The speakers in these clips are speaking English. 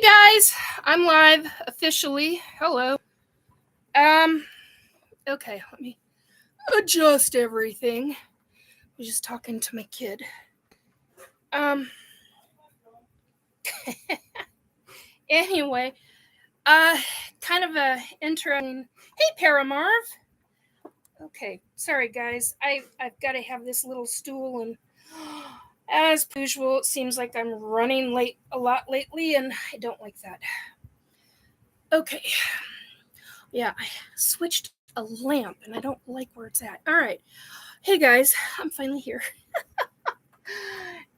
guys, I'm live officially. Hello. Okay, let me adjust everything. I was just talking to my kid. Anyway, kind of a interesting. Hey, Paramarv. Okay, sorry guys. I've got to have this little stool, and as usual, it seems like I'm running late a lot lately, and I don't like that. Okay. Yeah, I switched a lamp, and I don't like where it's at. All right. Hey guys, I'm finally here.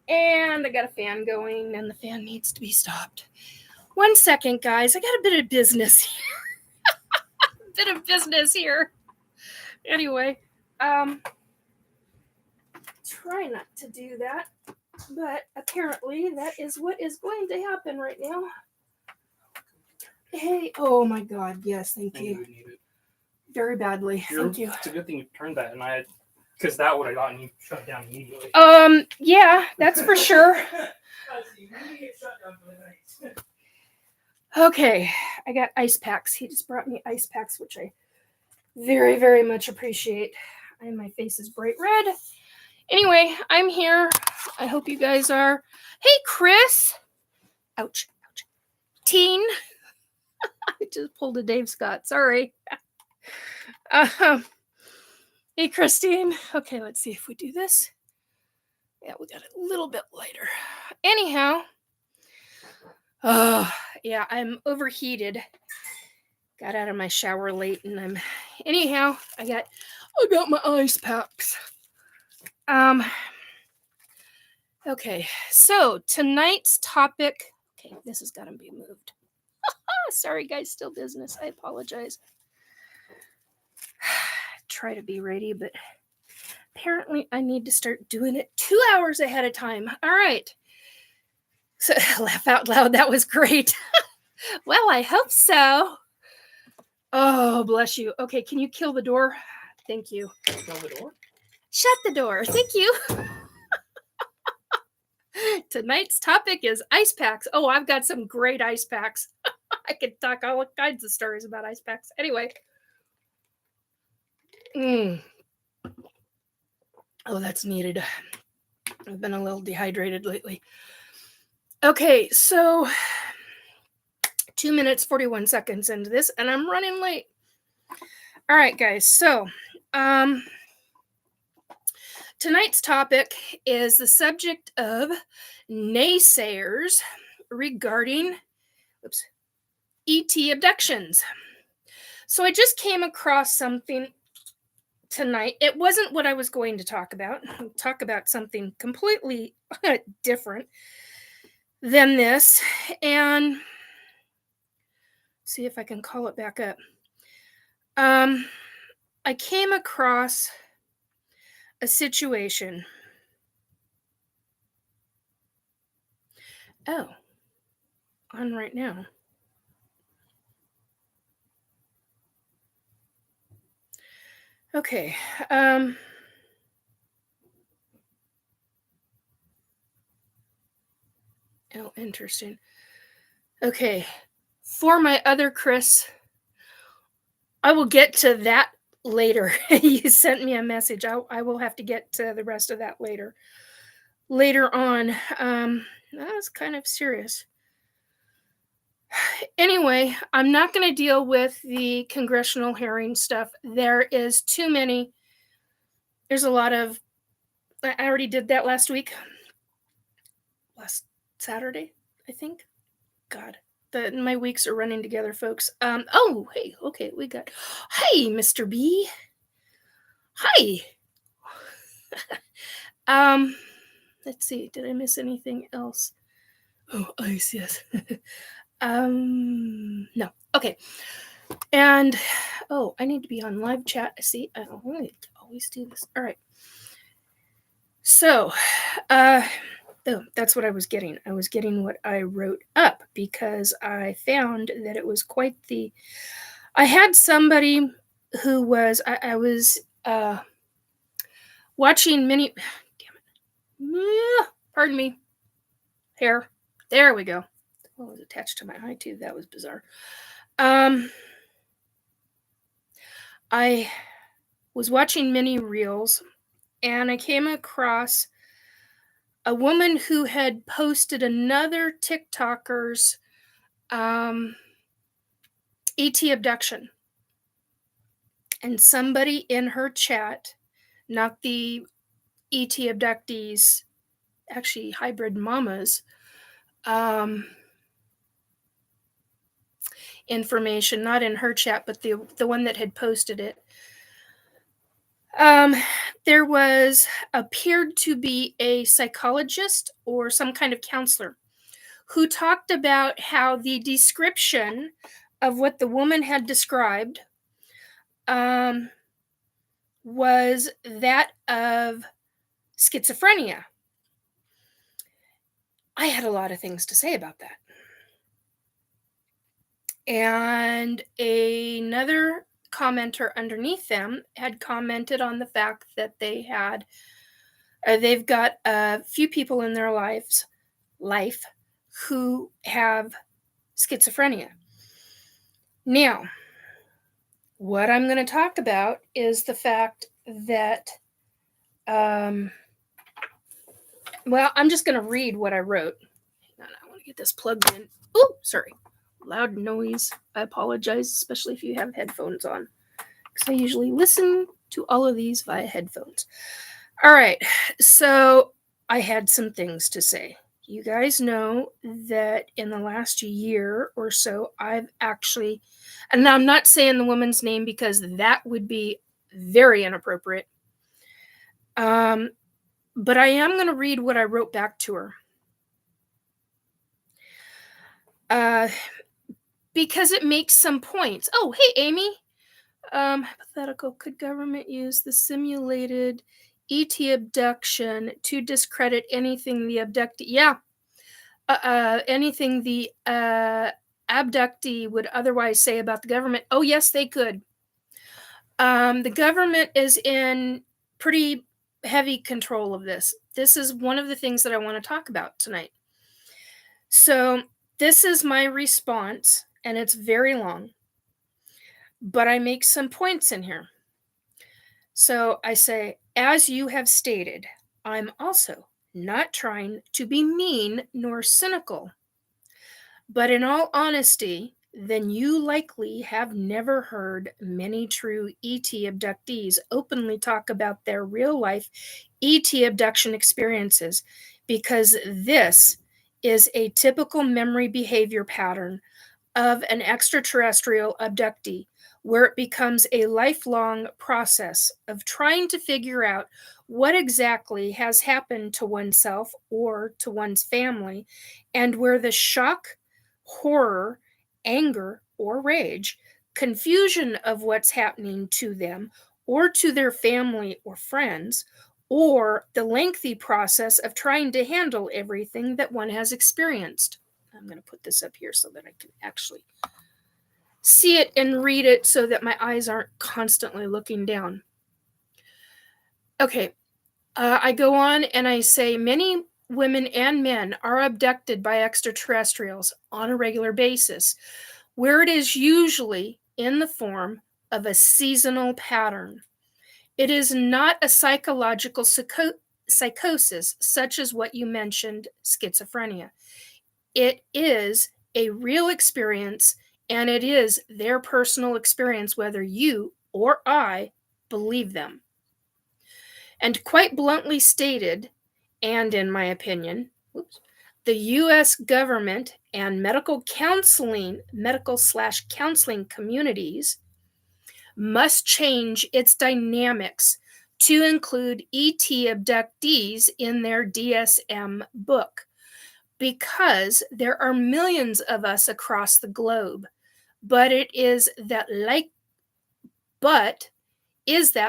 And I got a fan going, and the fan needs to be stopped. 1 second, guys. I got a bit of business here. Anyway, try not to do that, but apparently that is what is going to happen right now. Hey, oh my God, yes, thank you. Very badly, thank you. It's a good thing you turned that, and I had, because that would have gotten you shut down immediately. Yeah, that's for sure. Okay, I got ice packs. He just brought me ice packs, which I very, very much appreciate. And my face is bright red. Anyway, I'm here. I hope you guys are. Hey, Chris. Ouch. Teen. I just pulled a Dave Scott. Sorry. Hey, Christine. Okay, let's see if we do this. Yeah, we got it a little bit lighter. Anyhow. Yeah, I'm overheated. Got out of my shower late, and anyhow, I got my ice packs. Okay, so tonight's topic. Okay, this has got to be moved. Sorry, guys, still business. I apologize. Try to be ready, but apparently I need to start doing it 2 hours ahead of time. All right. So laugh out loud. That was great. Well, I hope so. Oh, bless you. Okay, can you kill the door? Thank you. Kill the door? Shut the door. Thank you. Tonight's topic is ice packs. Oh, I've got some great ice packs. I could talk all kinds of stories about ice packs. Anyway. Oh, that's needed. I've been a little dehydrated lately. Okay, so 2 minutes, 41 seconds into this, and I'm running late. All right, guys. So, tonight's topic is the subject of naysayers regarding ET abductions. So I just came across something tonight. It wasn't what I was going to talk about. I'll talk about something completely different than this, and see if I can call it back up. I came across a situation. Oh, on right now. Okay. Oh, interesting. Okay. For my other Chris, I will get to that later. You sent me a message. I will have to get to the rest of that later on. That was kind of serious. Anyway, I'm not going to deal with the congressional hearing stuff. There is too many. There's a lot of. I already did that last week. Last Saturday, I think. God, my weeks are running together, folks. Oh, hey, okay, we got. Hey, Mr. B. Hi. Let's see. Did I miss anything else? Oh, ice, yes. No. Okay. And I need to be on live chat. See, I always do this. All right. So, that's what I was getting. I was getting what I wrote up because I found that it was quite the. I had somebody who was. I was watching many. Damn it. Pardon me. Hair. There we go. Well, it was attached to my eye too. That was bizarre. I was watching many reels, and I came across a woman who had posted another TikToker's ET abduction. And somebody in her chat, not the ET abductees, actually hybrid mamas, information, not in her chat, but the one that had posted it. There appeared to be a psychologist or some kind of counselor who talked about how the description of what the woman had described was that of schizophrenia. I had a lot of things to say about that. And another commenter underneath them had commented on the fact that they've got a few people in their life who have schizophrenia. Now, what I'm going to talk about is the fact that, well, I'm just going to read what I wrote. Hang on, I want to get this plugged in. Oh, sorry. Loud noise. I apologize, especially if you have headphones on, because I usually listen to all of these via headphones. All right, so I had some things to say. You guys know that in the last year or so, I've actually, and I'm not saying the woman's name because that would be very inappropriate, but I am going to read what I wrote back to her. Because it makes some points. Oh, hey, Amy. Hypothetical, could government use the simulated ET abduction to discredit anything the abductee? Yeah. Anything the abductee would otherwise say about the government? Oh, yes, they could. The government is in pretty heavy control of this. This is one of the things that I want to talk about tonight. So this is my response, and it's very long, but I make some points in here. So I say, as you have stated, I'm also not trying to be mean nor cynical. But in all honesty, then you likely have never heard many true ET abductees openly talk about their real life ET abduction experiences, because this is a typical memory behavior pattern of an extraterrestrial abductee, where it becomes a lifelong process of trying to figure out what exactly has happened to oneself or to one's family, and where the shock, horror, anger, or rage, confusion of what's happening to them or to their family or friends, or the lengthy process of trying to handle everything that one has experienced. I'm going to put this up here so that I can actually see it and read it so that my eyes aren't constantly looking down. Okay, I go on and I say many women and men are abducted by extraterrestrials on a regular basis, where it is usually in the form of a seasonal pattern. It is not a psychological psychosis such as what you mentioned, schizophrenia. It is a real experience, and it is their personal experience, whether you or I believe them. And quite bluntly stated, and in my opinion, the U.S. government and medical/counseling communities must change its dynamics to include ET abductees in their DSM book, because there are millions of us across the globe. But is that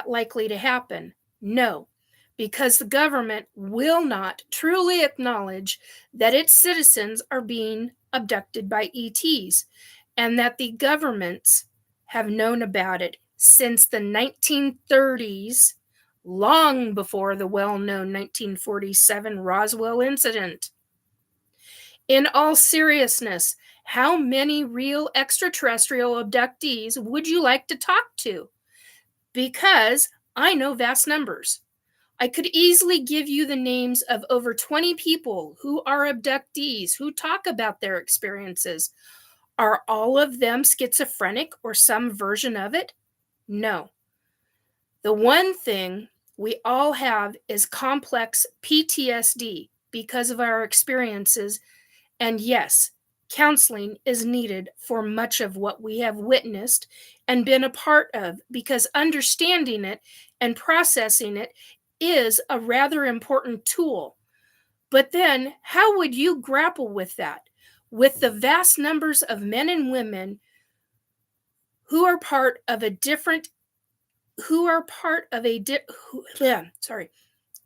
likely to happen? No, because the government will not truly acknowledge that its citizens are being abducted by ETs, and that the governments have known about it since the 1930s, long before the well-known 1947 Roswell incident. In all seriousness, how many real extraterrestrial abductees would you like to talk to? Because I know vast numbers. I could easily give you the names of over 20 people who are abductees, who talk about their experiences. Are all of them schizophrenic or some version of it? No. The one thing we all have is complex PTSD because of our experiences. And yes, counseling is needed for much of what we have witnessed and been a part of, because understanding it and processing it is a rather important tool. But then, how would you grapple with that? With the vast numbers of men and women who are part of a different,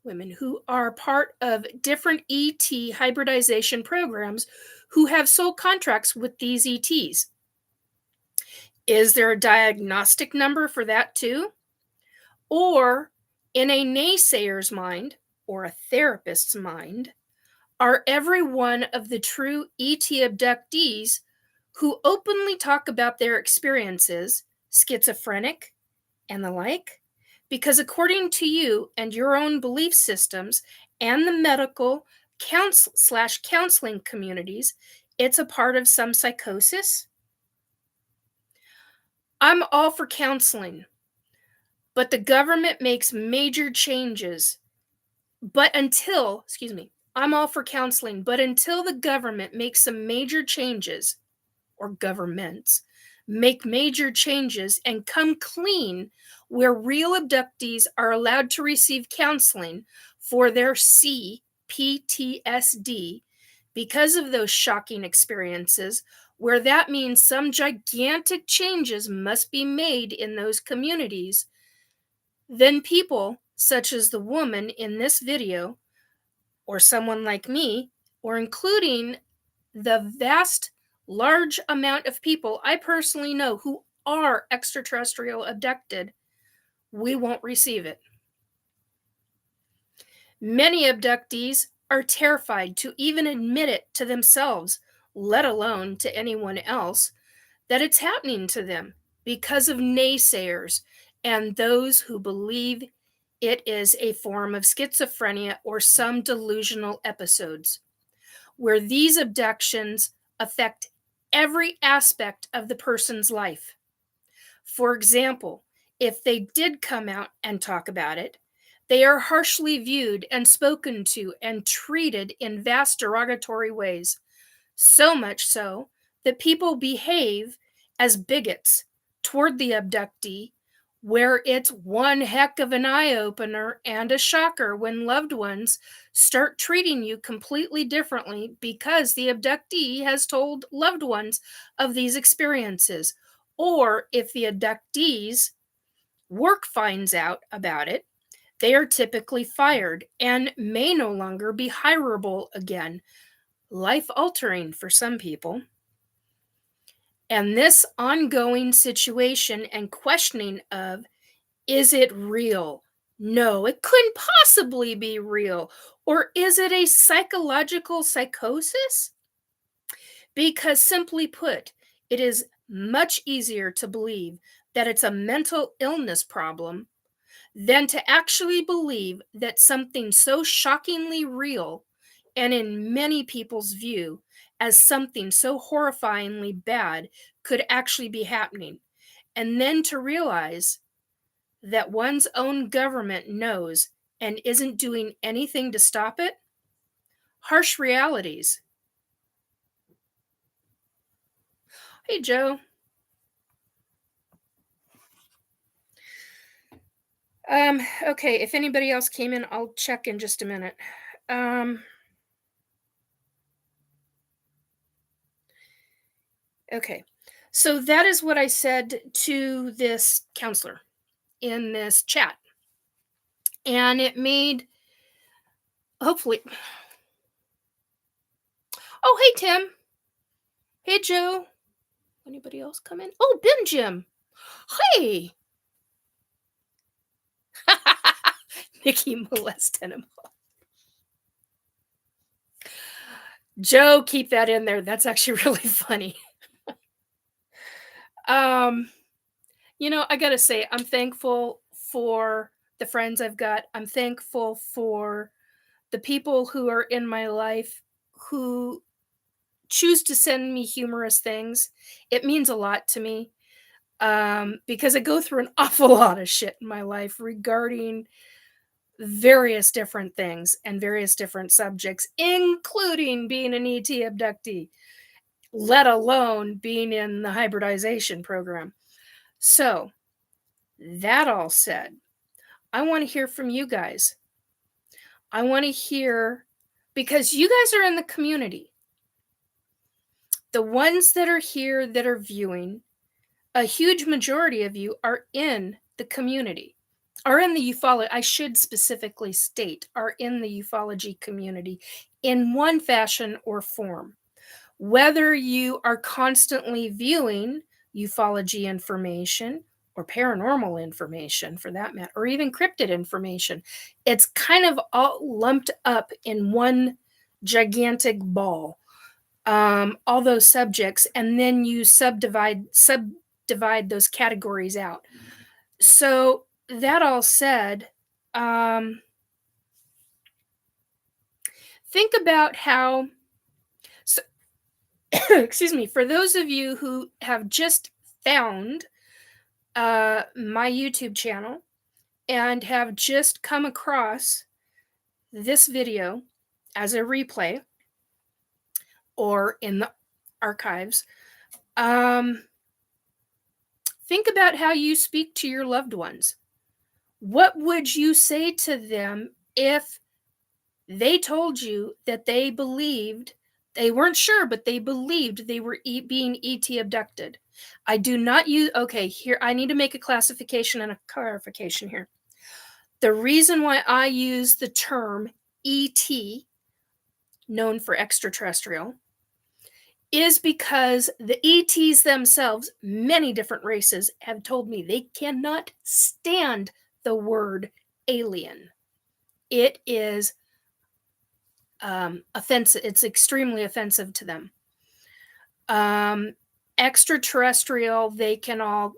women who are part of different ET hybridization programs who have sold contracts with these ETs. Is there a diagnostic number for that too? Or in a naysayer's mind or a therapist's mind, are every one of the true ET abductees who openly talk about their experiences schizophrenic and the like? Because according to you and your own belief systems and the medical counseling communities, it's a part of some psychosis. I'm all for counseling, but the government makes major changes. I'm all for counseling, but until the government makes some major changes, or governments make major changes and come clean where real abductees are allowed to receive counseling for their CPTSD because of those shocking experiences, where that means some gigantic changes must be made in those communities, then people such as the woman in this video, or someone like me, or including the vast large amount of people I personally know who are extraterrestrial abducted, we won't receive it. Many abductees are terrified to even admit it to themselves, let alone to anyone else, that it's happening to them because of naysayers and those who believe it is a form of schizophrenia or some delusional episodes, where these abductions affect every aspect of the person's life. For example, if they did come out and talk about it, they are harshly viewed and spoken to and treated in vast derogatory ways. So much so that people behave as bigots toward the abductee, where it's one heck of an eye-opener and a shocker when loved ones start treating you completely differently because the abductee has told loved ones of these experiences. Or if the abductee's work finds out about it, they are typically fired and may no longer be hireable again. Life-altering for some people. And this ongoing situation and questioning of, is it real? No, it couldn't possibly be real. Or is it a psychological psychosis? Because simply put, it is much easier to believe that it's a mental illness problem than to actually believe that something so shockingly real, and in many people's view, as something so horrifyingly bad, could actually be happening. And then to realize that one's own government knows and isn't doing anything to stop it. Harsh realities. Hey, Joe. Okay, if anybody else came in, I'll check in just a minute. Okay, so that is what I said to this counselor in this chat. And it made, hopefully. Oh, hey, Tim. Hey, Joe. Anybody else come in? Oh, Ben Jim. Hey. Nikki molest animal. Joe, keep that in there. That's actually really funny. I gotta say, I'm thankful for the friends I've got. I'm thankful for the people who are in my life who choose to send me humorous things. It means a lot to me, because I go through an awful lot of shit in my life regarding various different things and various different subjects, including being an ET abductee, let alone being in the hybridization program. So, that all said, I want to hear from you guys. I want to hear, because you guys are in the community. The ones that are here that are viewing, a huge majority of you are in the community, are in the ufology. I should specifically state, are in the ufology community in one fashion or form. Whether you are constantly viewing ufology information or paranormal information for that matter, or even cryptid information, it's kind of all lumped up in one gigantic ball. All those subjects, and then you subdivide those categories out. So that all said, think about how, so, excuse me, for those of you who have just found my YouTube channel and have just come across this video as a replay or in the archives, think about how you speak to your loved ones. What would you say to them if they told you that they believed, they weren't sure, but they believed they were being ET abducted? I do not use, okay, here, I need to make a classification and a clarification here. The reason why I use the term ET, known for extraterrestrial, is because the ETs themselves, many different races, have told me they cannot stand the word alien. It is offensive. It's extremely offensive to them. Extraterrestrial, they can all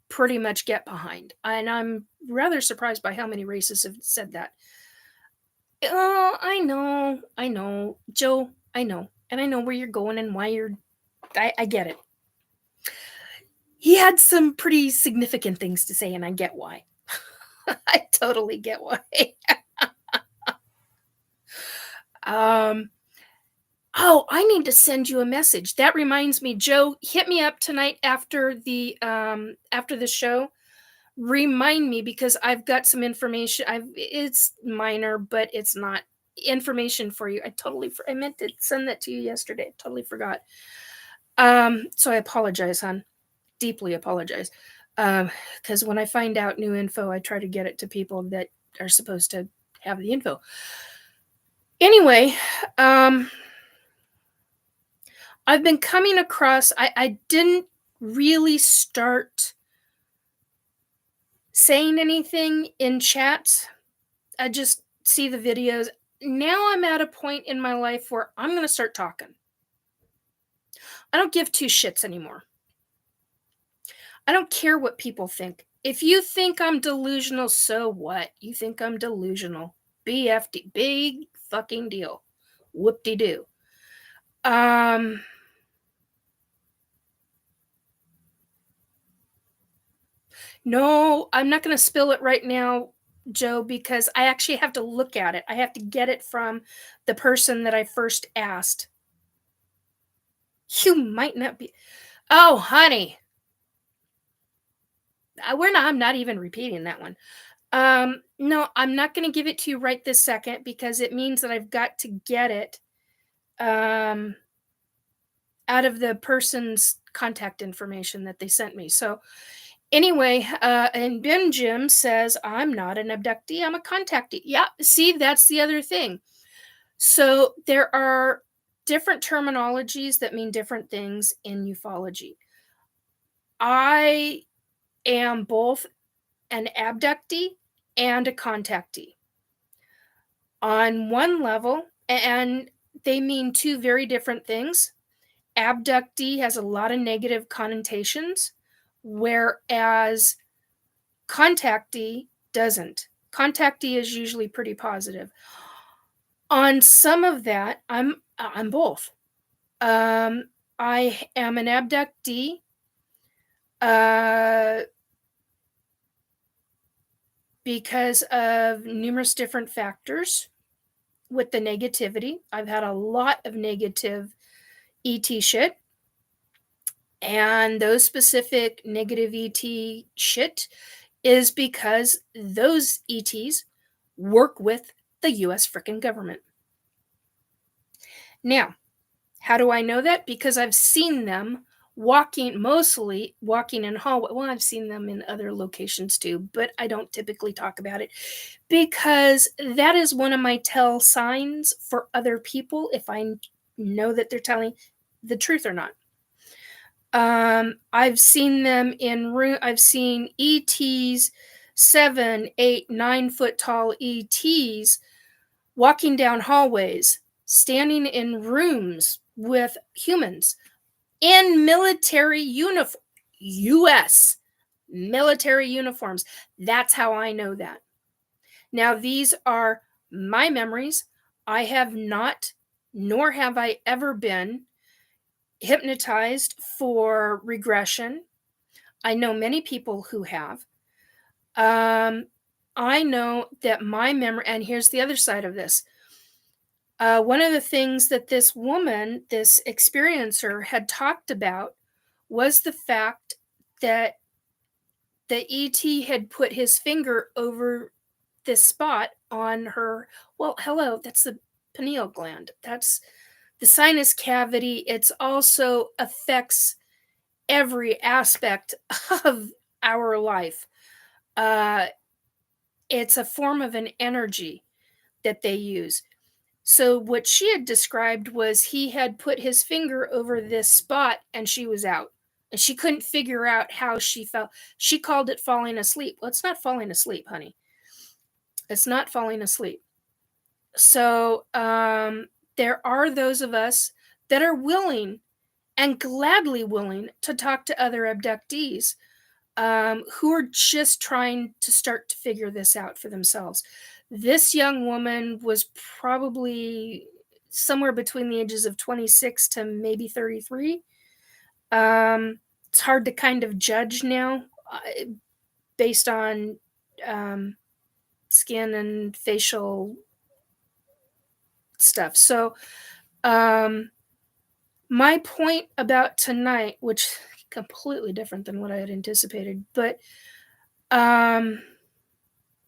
pretty much get behind. And I'm rather surprised by how many races have said that. Oh, I know. Joe, I know. And I know where you're going and why I get it. He had some pretty significant things to say, and I get why. I totally get why. Oh, I need to send you a message. That reminds me, Joe, hit me up tonight after the show. Remind me, because I've got some information. It's minor, but it's not information for you. I meant to send that to you yesterday. I totally forgot. So I apologize, hon. Deeply apologize. Because when I find out new info, I try to get it to people that are supposed to have the info. Anyway, I've been coming across, I didn't really start saying anything in chat. I just see the videos. Now I'm at a point in my life where I'm going to start talking. I don't give two shits anymore. I don't care what people think. If you think I'm delusional, so what? You think I'm delusional. BFD. Big fucking deal. Whoop-de-doo. No, I'm not going to spill it right now, Joe, because I actually have to look at it. I have to get it from the person that I first asked. You might not be. Oh, honey. I'm not even repeating that one. No, I'm not going to give it to you right this second, because it means that I've got to get it out of the person's contact information that they sent me. So anyway, and Ben Jim says, I'm not an abductee, I'm a contactee. Yeah, see, that's the other thing. So there are different terminologies that mean different things in ufology. I am both an abductee and a contactee. On one level, and they mean two very different things. Abductee has a lot of negative connotations, whereas contactee doesn't. Contactee is usually pretty positive. On some of that, I'm both. I am an abductee. Because of numerous different factors with the negativity. I've had a lot of negative ET shit. And those specific negative ET shit is because those ETs work with the US frickin' government. Now, how do I know that? Because I've seen them mostly walking in hallway. Well, I've seen them in other locations too, but I don't typically talk about it because that is one of my tell signs for other people if I know that they're telling the truth or not. I've seen them in room. I've seen ETs, 7, 8, 9 foot tall ETs walking down hallways, standing in rooms with humans in military uniform, U.S. military uniforms. That's how I know that. Now, these are my memories. I have not, nor have I ever been hypnotized for regression. I know many people who have. I know that my memory, and here's the other side of this. One of the things that this woman, this experiencer, had talked about was the fact that the ET had put his finger over this spot on her. Well, hello, that's the pineal gland. That's the sinus cavity. It's also affects every aspect of our life. It's a form of an energy that they use. So what she had described was he had put his finger over this spot and she was out. And she couldn't figure out how she felt. She called it falling asleep. Well, it's not falling asleep, honey. It's not falling asleep. So there are those of us that are willing and gladly willing to talk to other abductees who are just trying to start to figure this out for themselves. This young woman was probably somewhere between the ages of 26 to maybe 33. It's hard to kind of judge now based on skin and facial stuff. So my point about tonight, which is completely different than what I had anticipated, but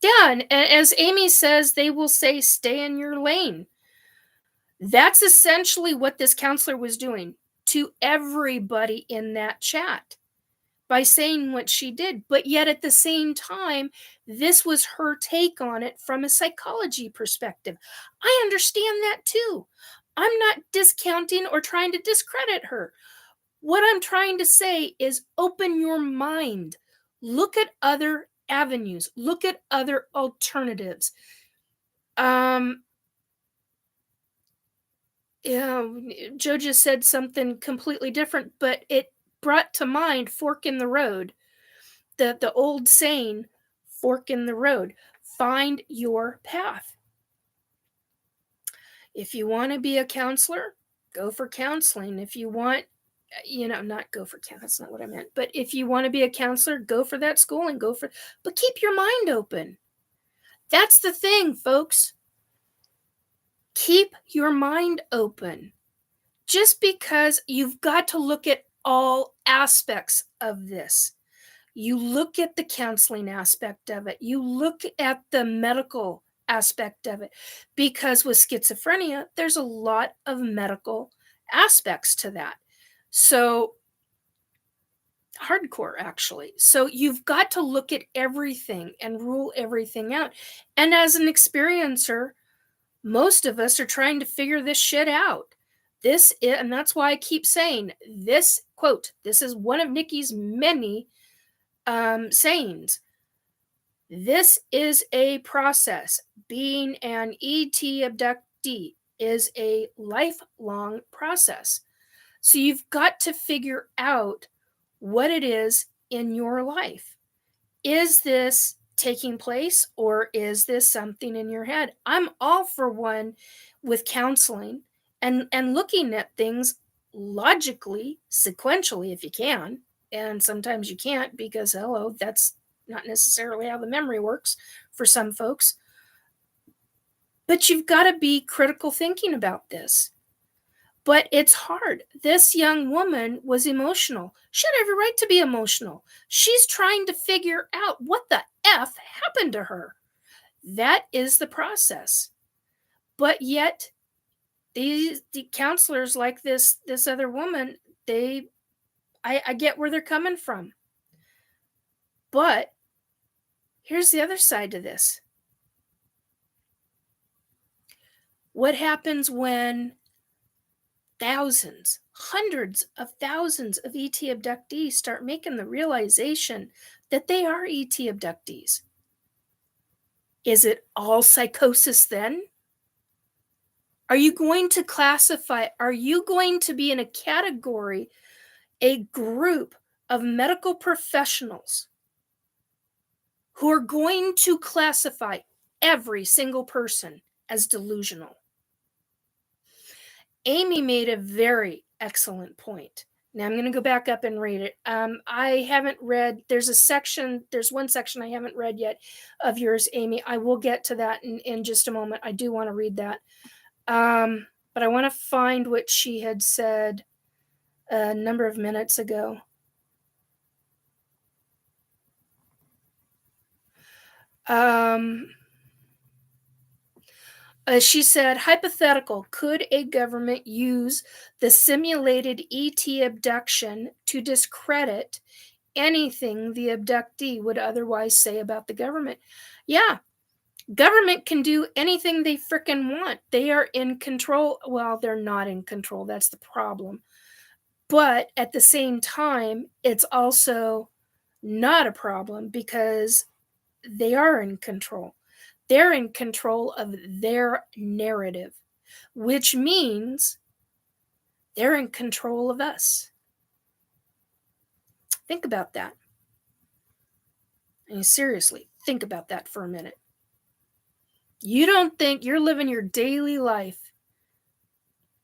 yeah, and as Amy says, they will say, stay in your lane. That's essentially what this counselor was doing to everybody in that chat by saying what she did. But yet at the same time, this was her take on it from a psychology perspective. I understand that too. I'm not discounting or trying to discredit her. What I'm trying to say is open your mind. Look at other avenues. Look at other alternatives. Joe just said something completely different, but it brought to mind fork in the road. The old saying, fork in the road. Find your path. If you want to be a counselor, go for counseling. If you want, not go for counseling, that's not what I meant. But if you want to be a counselor, go for that school and but keep your mind open. That's the thing, folks. Keep your mind open. Just because you've got to look at all aspects of this. You look at the counseling aspect of it. You look at the medical aspect of it. Because with schizophrenia, there's a lot of medical aspects to that. So, hardcore, actually. So you've got to look at everything and rule everything out. And as an experiencer, most of us are trying to figure this shit out. And that's why I keep saying this quote. This is one of Nikki's many sayings. This is a process. Being an ET abductee is a lifelong process. So you've got to figure out what it is in your life. Is this taking place, or is this something in your head? I'm all for one with counseling and looking at things logically, sequentially, if you can. And sometimes you can't, because hello, that's not necessarily how the memory works for some folks. But you've got to be critical thinking about this. But it's hard. This young woman was emotional. She had every right to be emotional. She's trying to figure out what the F happened to her. That is the process. But yet, the counselors like this other woman, I get where they're coming from. But here's the other side to this. What happens when thousands, hundreds of thousands of ET abductees start making the realization that they are ET abductees? Is it all psychosis then? Are you going to classify, are you going to be in a category, a group of medical professionals who are going to classify every single person as delusional? Amy made a very excellent point. Now I'm going to go back up and read it. I haven't read, there's one section I haven't read yet of yours, Amy. I will get to that in just a moment. I do want to read that. But I want to find what she had said a number of minutes ago. She said, hypothetical, could a government use the simulated ET abduction to discredit anything the abductee would otherwise say about the government? Yeah, government can do anything they frickin' want. They are in control. Well, they're not in control. That's the problem. But at the same time, it's also not a problem because they are in control. They're in control of their narrative, which means they're in control of us. Think about that. I mean, seriously, think about that for a minute. You don't think you're living your daily life,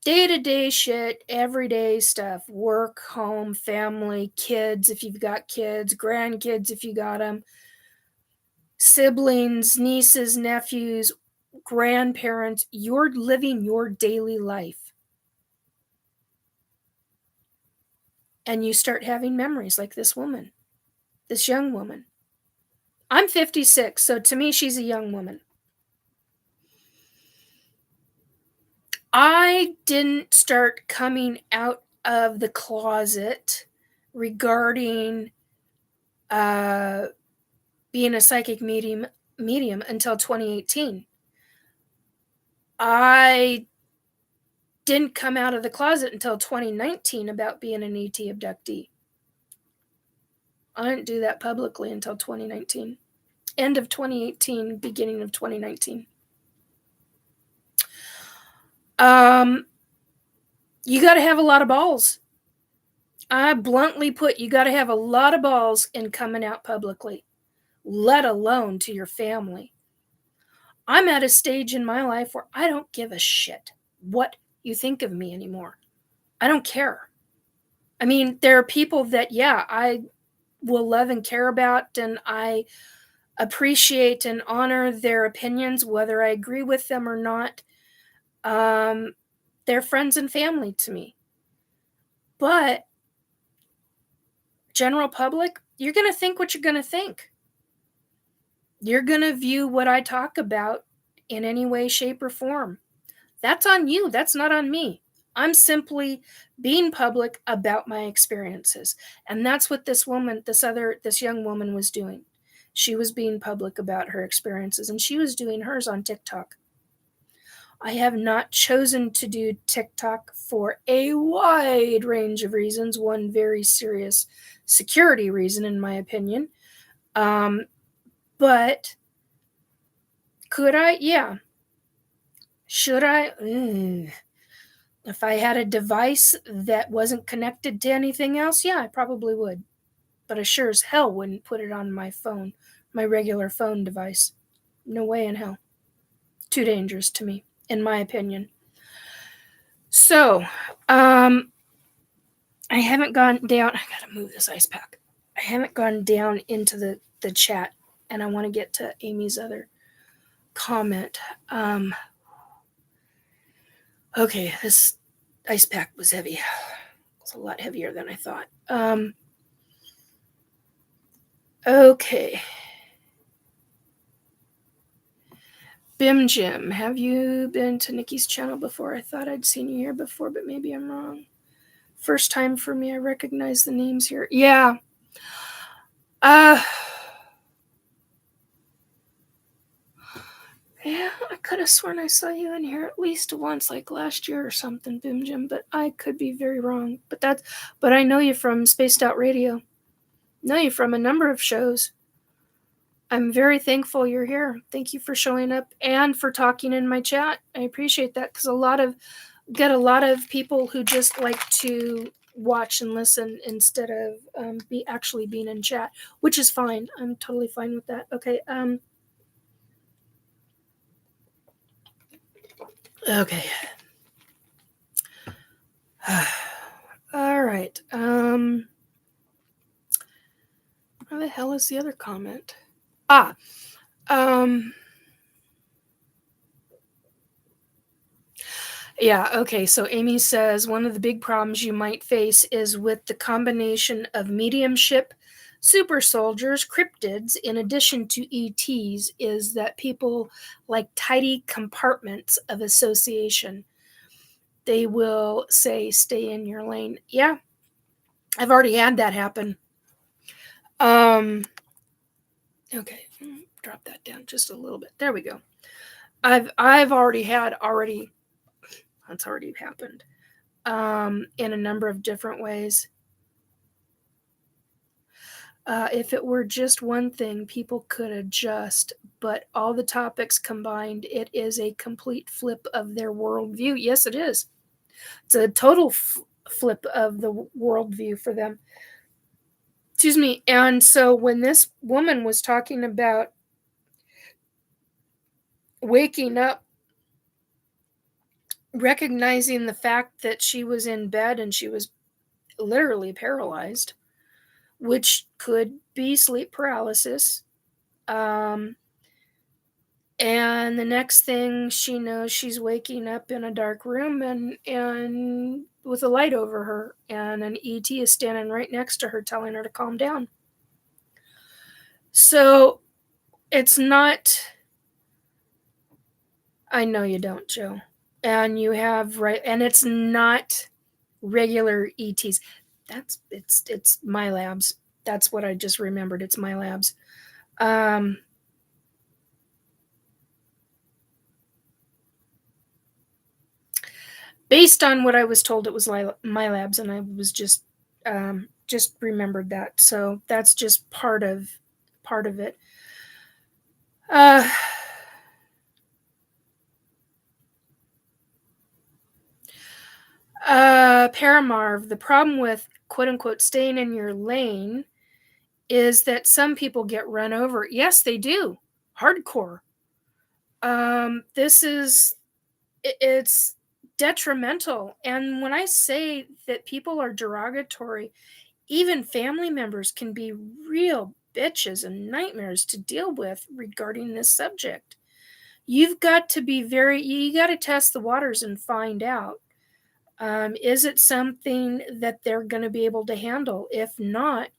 day-to-day shit, everyday stuff, work, home, family, kids if you've got kids, grandkids if you got them, siblings, nieces, nephews, grandparents. You're living your daily life. And you start having memories like this woman, this young woman. I'm 56, so to me, she's a young woman. I didn't start coming out of the closet regarding being a psychic medium until 2018. I didn't come out of the closet until 2019 about being an ET abductee. I didn't do that publicly until 2019. End of 2018, beginning of 2019. You got to have a lot of balls. I bluntly put, you got to have a lot of balls in coming out publicly, let alone to your family. I'm at a stage in my life where I don't give a shit what you think of me anymore. I don't care. I mean, there are people that, yeah, I will love and care about, and I appreciate and honor their opinions, whether I agree with them or not. They're friends and family to me. But general public, you're going to think what you're going to think. You're going to view what I talk about in any way, shape, or form. That's on you. That's not on me. I'm simply being public about my experiences. And that's what this young woman was doing. She was being public about her experiences, and she was doing hers on TikTok. I have not chosen to do TikTok for a wide range of reasons. One very serious security reason, in my opinion. But could I? Yeah. Should I? Ugh. If I had a device that wasn't connected to anything else, yeah, I probably would. But I sure as hell wouldn't put it on my phone, my regular phone device. No way in hell. Too dangerous to me, in my opinion. So, I haven't gone down. I gotta move this ice pack. I haven't gone down into the chat, and I want to get to Amy's other comment. Okay, this ice pack was heavy. It's a lot heavier than I thought. Okay. Bim Jim, have you been to Nikki's channel before? I thought I'd seen you here before, but maybe I'm wrong. First time for me. I recognize the names here. Yeah. Yeah, I could have sworn I saw you in here at least once, like last year or something, Bim Jim, but I could be very wrong. But I know you from Spaced Out Radio. Know you from a number of shows. I'm very thankful you're here. Thank you for showing up and for talking in my chat. I appreciate that because get a lot of people who just like to watch and listen instead of actually being in chat, which is fine. I'm totally fine with that. Okay. Okay. All right. Where the hell is the other comment? Yeah, okay. So Amy says one of the big problems you might face is with the combination of mediumship, super soldiers, cryptids, in addition to ETs, is that people like tidy compartments of association. They will say, stay in your lane. Yeah, I've already had that happen. Okay, drop that down just a little bit. There we go. That's already happened in a number of different ways. If it were just one thing, people could adjust, but all the topics combined, it is a complete flip of their worldview. Yes, it is. It's a total flip of the worldview for them. Excuse me. And so when this woman was talking about waking up, recognizing the fact that she was in bed and she was literally paralyzed, which could be sleep paralysis. And the next thing she knows, she's waking up in a dark room and with a light over her, and an ET is standing right next to her telling her to calm down. So it's not, I know you don't, Joe. And you have right, and it's not regular ETs. It's my labs. That's what I just remembered. It's my labs. Based on what I was told, it was my labs, and I was just remembered that. So that's just part of it. Paramarv, the problem with quote unquote staying in your lane is that some people get run over. Yes, they do. Hardcore. It's detrimental. And when I say that people are derogatory, even family members can be real bitches and nightmares to deal with regarding this subject. You've got to be you got to test the waters and find out. Is it something that they're going to be able to handle? If not,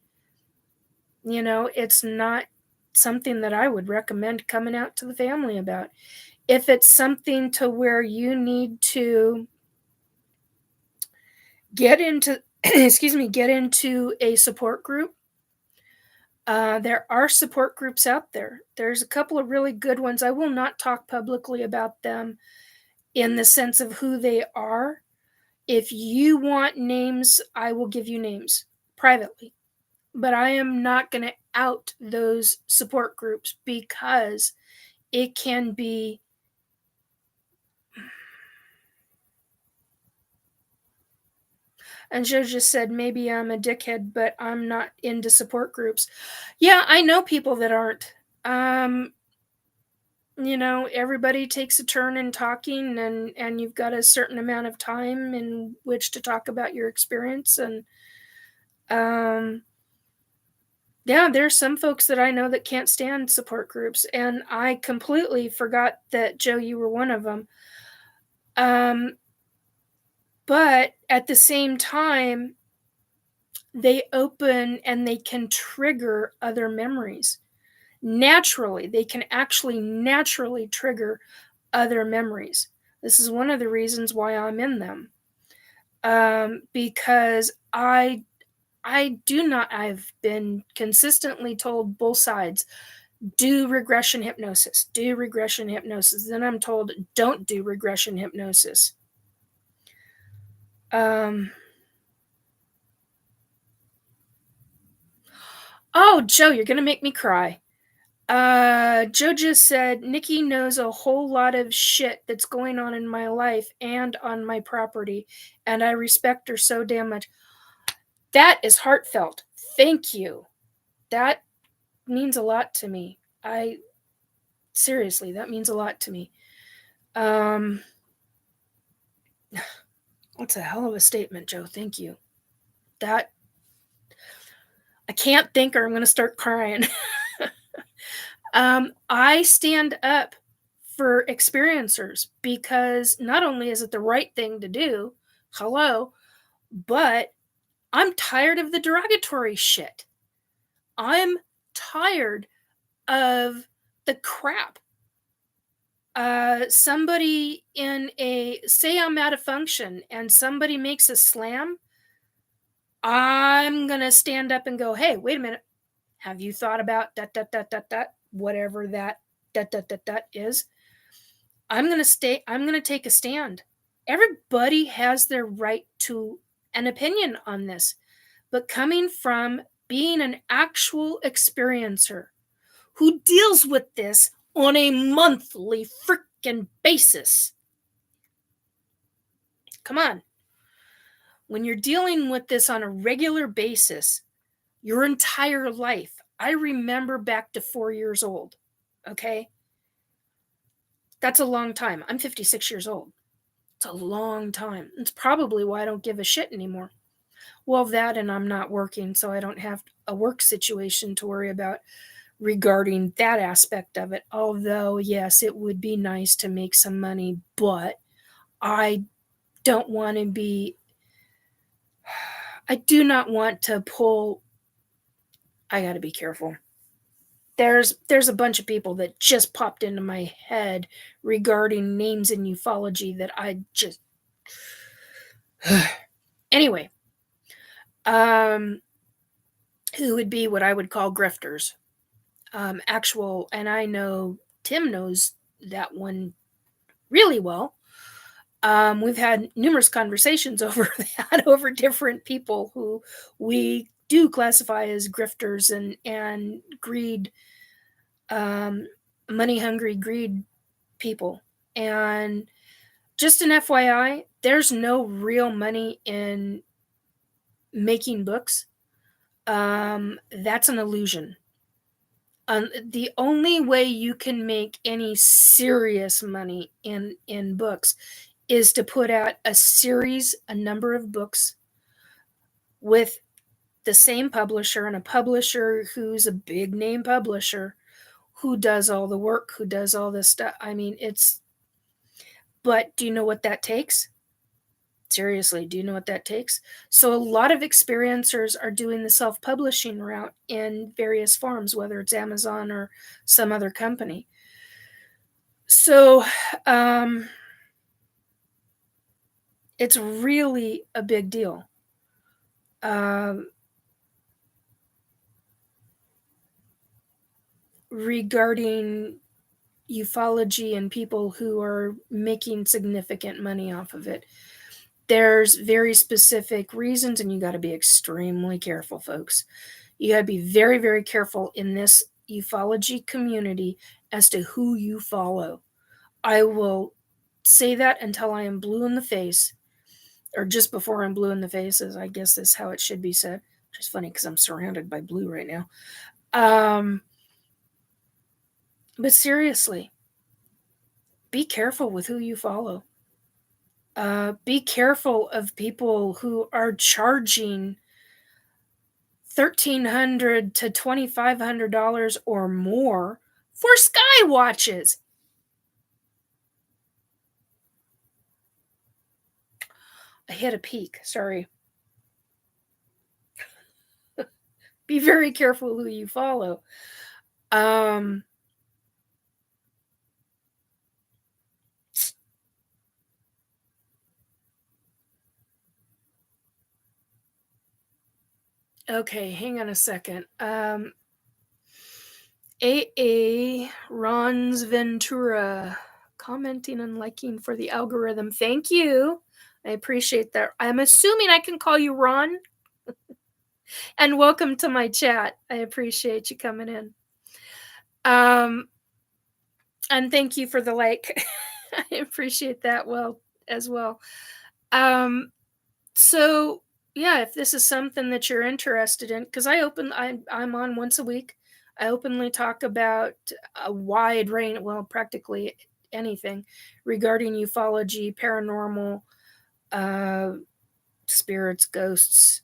it's not something that I would recommend coming out to the family about. If it's something to where you need to get into, get into a support group, there are support groups out there. There's a couple of really good ones. I will not talk publicly about them in the sense of who they are. If you want names, I will give you names privately. But I am not going to out those support groups because it can be And Joe just said, maybe I'm a dickhead, but I'm not into support groups. Yeah, I know people that aren't. Everybody takes a turn in talking, and you've got a certain amount of time in which to talk about your experience. And yeah, there's some folks that I know that can't stand support groups, and I completely forgot that, Joe, you were one of them. But at the same time, they open and they can trigger other memories. Naturally, they can actually naturally trigger other memories. This is one of the reasons why I'm in them. Because I've been consistently told both sides, do regression hypnosis. Then I'm told, don't do regression hypnosis. Oh, Joe, you're going to make me cry. Joe just said, Nikki knows a whole lot of shit that's going on in my life and on my property, and I respect her so damn much. That is heartfelt. Thank you. That means a lot to me. Seriously, that means a lot to me. That's a hell of a statement, Joe. Thank you. That, I can't think or I'm going to start crying. I stand up for experiencers because not only is it the right thing to do, but I'm tired of the derogatory shit. I'm tired of the crap. Somebody say I'm out of function and somebody makes a slam, I'm gonna stand up and go, hey, wait a minute. Have you thought about whatever that is? I'm gonna take a stand. Everybody has their right to an opinion on this, but coming from being an actual experiencer who deals with this on a monthly freaking basis. Come on. When you're dealing with this on a regular basis, your entire life, I remember back to 4 years old, okay? That's a long time. I'm 56 years old. It's a long time. It's probably why I don't give a shit anymore. Well, that, and I'm not working, so I don't have a work situation to worry about regarding that aspect of it. Although, yes, it would be nice to make some money, but I don't want to be, I do not want to pull, I got to be careful. There's a bunch of people that just popped into my head regarding names in ufology that I just, anyway, who would be what I would call grifters. Actual, and I know Tim knows that one really well. We've had numerous conversations over that, over different people who we do classify as grifters and greed, money-hungry greed people. And just an FYI, there's no real money in making books. That's an illusion. The only way you can make any serious money in books is to put out a number of books with the same publisher, and a publisher who's a big name publisher who does all the work, who does all this stuff. I mean, but do you know what that takes? Seriously, do you know what that takes? So a lot of experiencers are doing the self-publishing route in various forms, whether it's Amazon or some other company. So it's really a big deal. Regarding ufology and people who are making significant money off of it. There's very specific reasons, and you got to be extremely careful, folks. You got to be very, very careful in this ufology community as to who you follow. I will say that until I am blue in the face. or just before I'm blue in the faces, I guess is how it should be said, which is funny because I'm surrounded by blue right now. But seriously, be careful with who you follow. Be careful of people who are charging $1,300 to $2,500 or more for sky watches. I hit a peak, sorry. Be very careful who you follow. Okay, hang on a second. AA Ron's Ventura commenting and liking for the algorithm. Thank you. I appreciate that. I'm assuming I can call you Ron. And welcome to my chat. I appreciate you coming in. And thank you for the like. I appreciate that as well. So yeah, if this is something that you're interested in, because I'm on once a week. I openly talk about a wide range, well, practically anything regarding ufology, paranormal, spirits, ghosts,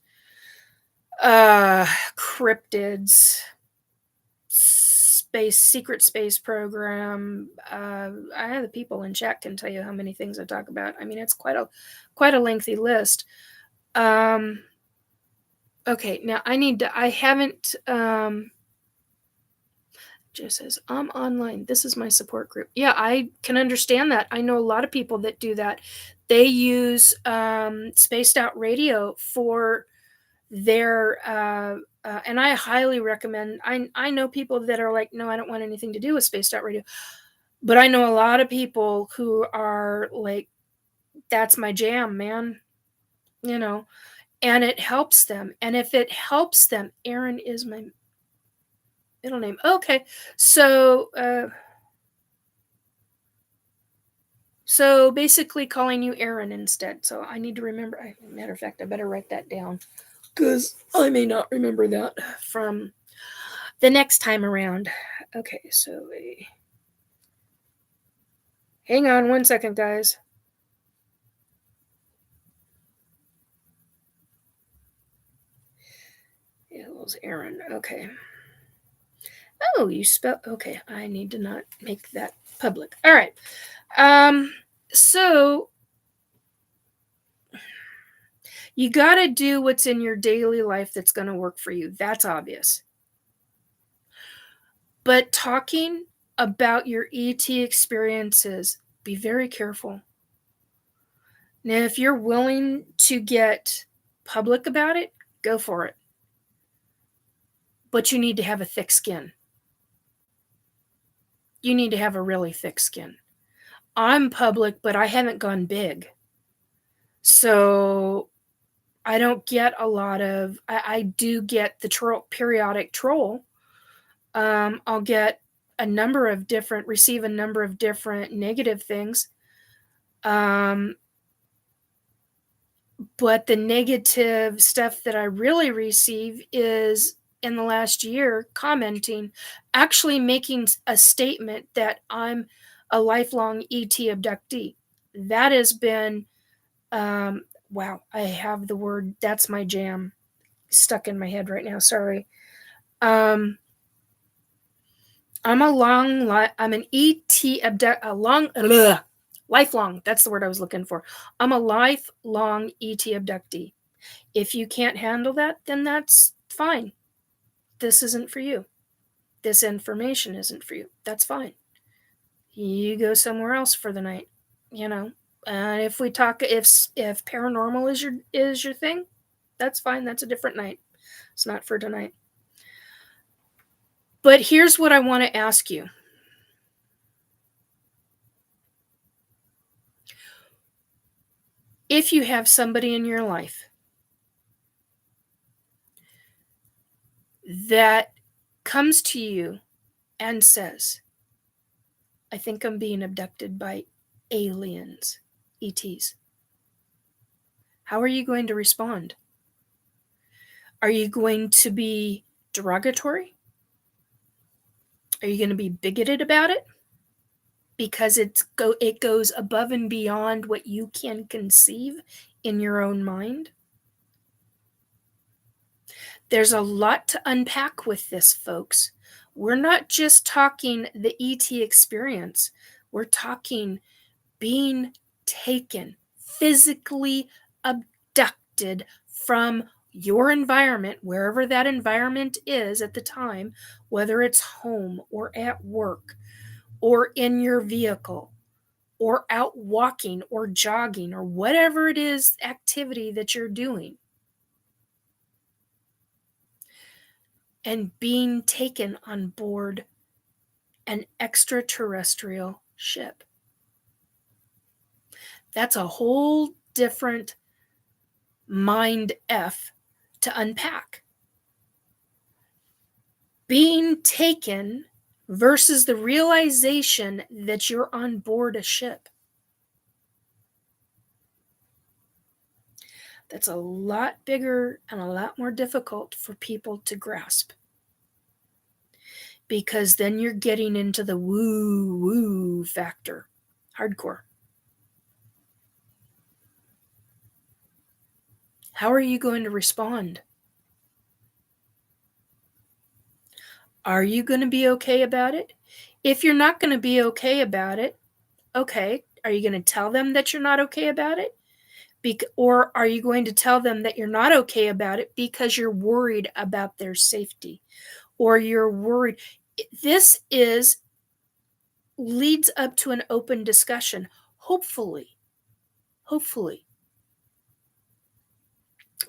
cryptids, secret space program. I have the people in chat can tell you how many things I talk about. I mean, it's quite a lengthy list. Okay, now I haven't, Joe says, I'm online. This is my support group. Yeah, I can understand that. I know a lot of people that do that. They use spaced out radio for their, and I highly recommend, I know people that are like, no, I don't want anything to do with spaced out radio. But I know a lot of people who are like, that's my jam, man. You know, and it helps them. And if it helps them, Aaron is my middle name. Okay. So basically calling you Aaron instead. So I need to remember. Matter of fact, I better write that down because I may not remember that from the next time around. Okay, so hang on one second, guys. It was Aaron. Okay. Oh, you spell. Okay, I need to not make that public. All right. So you got to do what's in your daily life that's going to work for you. That's obvious. But talking about your ET experiences, be very careful. Now, if you're willing to get public about it, go for it. But you need to have a thick skin. You need to have a really thick skin. I'm public, but I haven't gone big. So I don't get a lot of, I do get the periodic troll. I'll get receive a number of different negative things. But the negative stuff that I really receive is in the last year commenting, actually making a statement that I'm a lifelong ET abductee. That has been, wow, I have the word, that's my jam, stuck in my head right now, sorry. I'm an ET abductee, lifelong, that's the word I was looking for. I'm a lifelong ET abductee. If you can't handle that, then that's fine. This isn't for you. This information isn't for you. That's fine. You go somewhere else for the night, you know. If we talk, if paranormal is your thing, that's fine. That's a different night. It's not for tonight. But here's what I want to ask you. If you have somebody in your life that comes to you and says, I think I'm being abducted by aliens, ETs. How are you going to respond? Are you going to be derogatory? Are you going to be bigoted about it? Because it goes above and beyond what you can conceive in your own mind? There's a lot to unpack with this, folks. We're not just talking the ET experience. We're talking being taken, physically abducted from your environment, wherever that environment is at the time, whether it's home or at work or in your vehicle or out walking or jogging or whatever it is activity that you're doing, and being taken on board an extraterrestrial ship. That's a whole different mind F to unpack. Being taken versus the realization that you're on board a ship. That's a lot bigger and a lot more difficult for people to grasp. Because then you're getting into the woo-woo factor. Hardcore. How are you going to respond? Are you going to be okay about it? If you're not going to be okay about it, okay, are you going to tell them that you're not okay about it? Or are you going to tell them that you're not okay about it because you're worried about their safety? Or you're worried. This leads up to an open discussion, hopefully. Hopefully.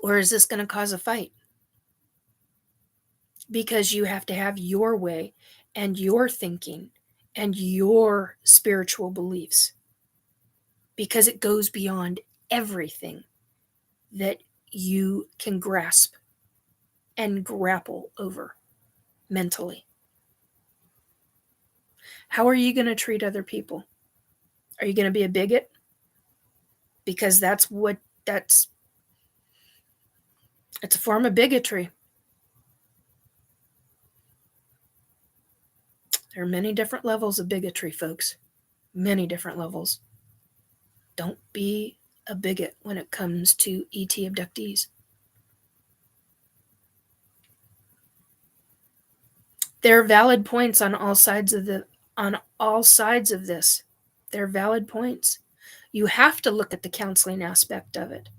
Or is this going to cause a fight? Because you have to have your way and your thinking and your spiritual beliefs. Because it goes beyond everything that you can grasp and grapple over mentally. How are you going to treat other people? Are you going to be a bigot? Because it's a form of bigotry. There are many different levels of bigotry, folks. Many different levels. Don't be a bigot when it comes to ET abductees. There are valid points on all sides of this. There are valid points. You have to look at the counseling aspect of it.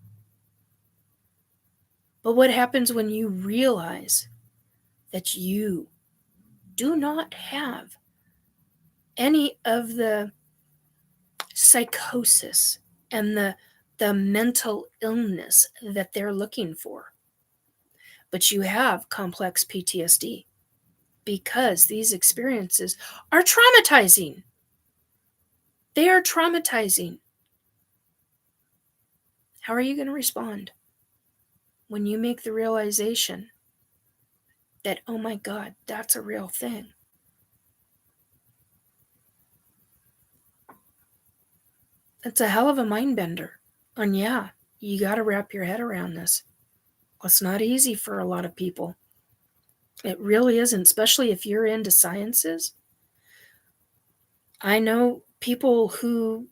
But what happens when you realize that you do not have any of the psychosis and the mental illness that they're looking for, but you have complex PTSD? Because these experiences are traumatizing. They are traumatizing. How are you going to respond when you make the realization that, oh my God, that's a real thing? It's a hell of a mind bender. And yeah, you got to wrap your head around this. It's not easy for a lot of people. It really isn't, especially if you're into sciences. I know people who,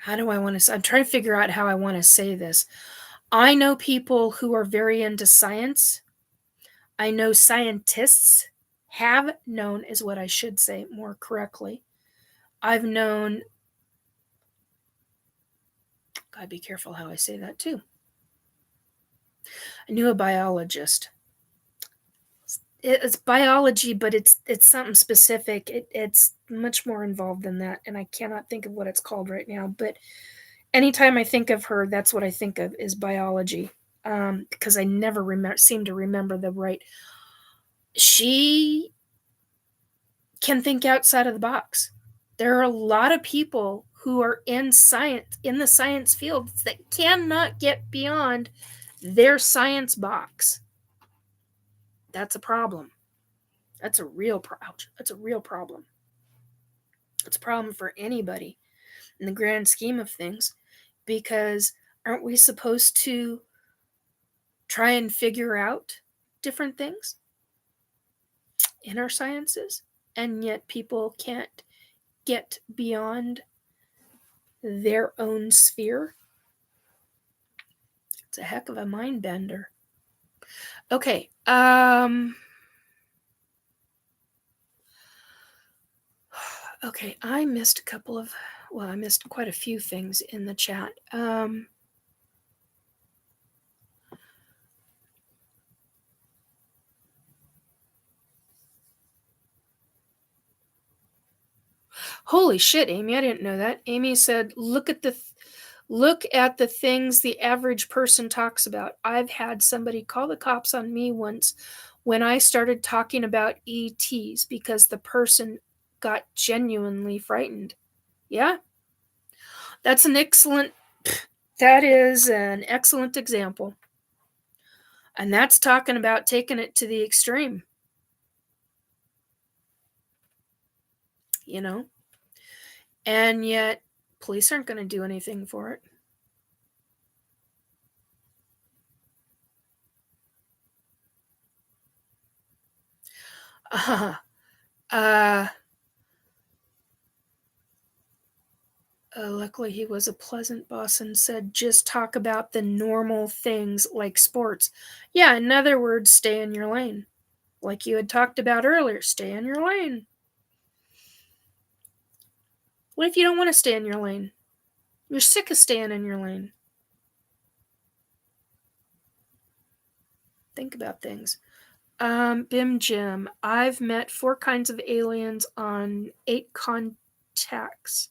I'm trying to figure out how I want to say this. I know people who are very into science. I know scientists have known, is what I should say more correctly. I've known, gotta be careful how I say that too. I knew a biologist. It's biology, but it's something specific. It's much more involved than that, and I cannot think of what it's called right now. But anytime I think of her, that's what I think of is biology, because I never seem to remember the right. She can think outside of the box. There are a lot of people who are in science, in the science fields, that cannot get beyond their science box. That's a problem. That's a real problem. It's a problem for anybody in the grand scheme of things, because aren't we supposed to try and figure out different things in our sciences? And yet people can't get beyond their own sphere. It's a heck of a mind bender. Okay. Okay, I missed I missed quite a few things in the chat. Holy shit, Amy, I didn't know that. Amy said, look at the things the average person talks about. I've had somebody call the cops on me once when I started talking about ETs because the person got genuinely frightened. Yeah. That is an excellent example. And that's talking about taking it to the extreme. You know? And yet, police aren't going to do anything for it. Luckily, he was a pleasant boss and said, just talk about the normal things like sports. Yeah, in other words, stay in your lane. Like you had talked about earlier, stay in your lane. What if you don't want to stay in your lane? You're sick of staying in your lane. Think about things. Bim Jim, I've met 4 kinds of aliens on 8 contacts.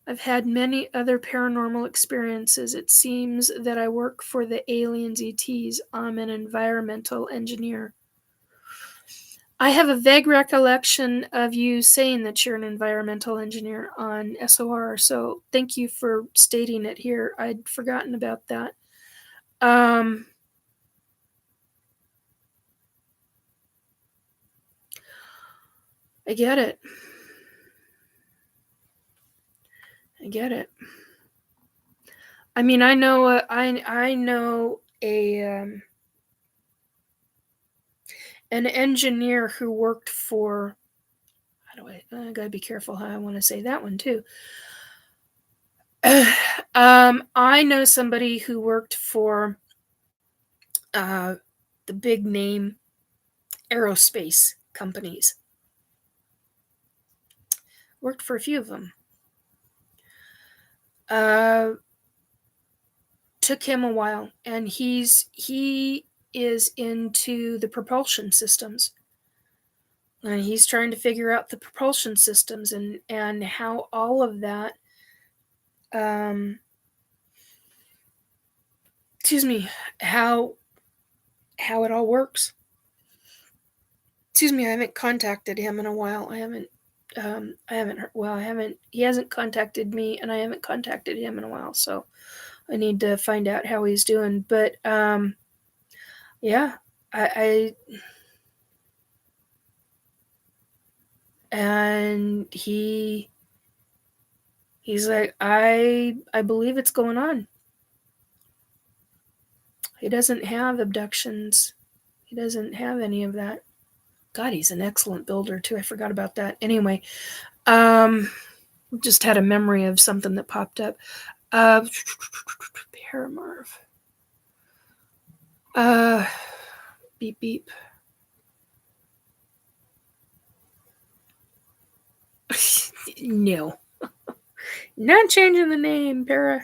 I've had many other paranormal experiences. It seems that I work for the aliens ETs. I'm an environmental engineer. I have a vague recollection of you saying that you're an environmental engineer on SOR, so thank you for stating it here. I'd forgotten about that. I get it. I mean, I know an engineer who worked for. I gotta be careful how I want to say that one too. I know somebody who worked for the big name aerospace companies. Worked for a few of them. Took him a while, and he is into the propulsion systems. And he's trying to figure out the propulsion systems and how all of that how it all works. I haven't contacted him in a while. He hasn't contacted me, and I haven't contacted him in a while, so I need to find out how he's doing. But yeah, and he's like, I believe it's going on. He doesn't have abductions. He doesn't have any of that. God, he's an excellent builder too. I forgot about that. Anyway, just had a memory of something that popped up. Paramarv. Beep beep. No. Not changing the name, Para.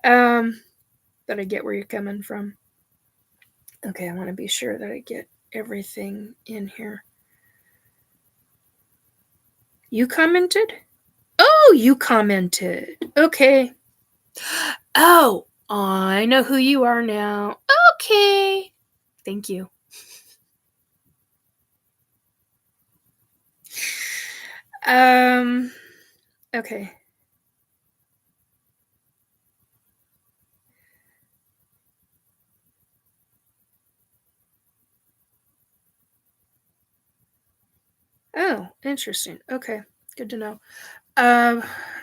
But I get where you're coming from. Okay, I want to be sure that I get everything in here. You commented? Oh, you commented. Okay. Oh, I know who you are now. Okay. Thank you. Okay. Oh, interesting. Okay. Good to know.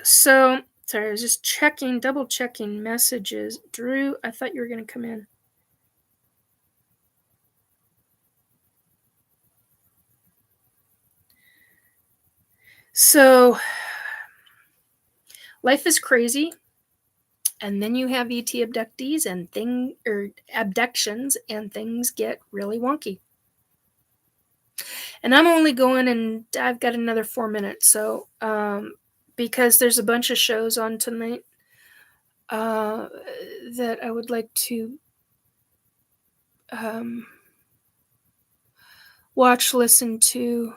So, sorry, I was just double checking messages. Drew, I thought you were going to come in. So, life is crazy. And then you have ET abductees and abductions, and things get really wonky. And I'm only going, and I've got another 4 minutes. So, because there's a bunch of shows on tonight that I would like to watch, listen to.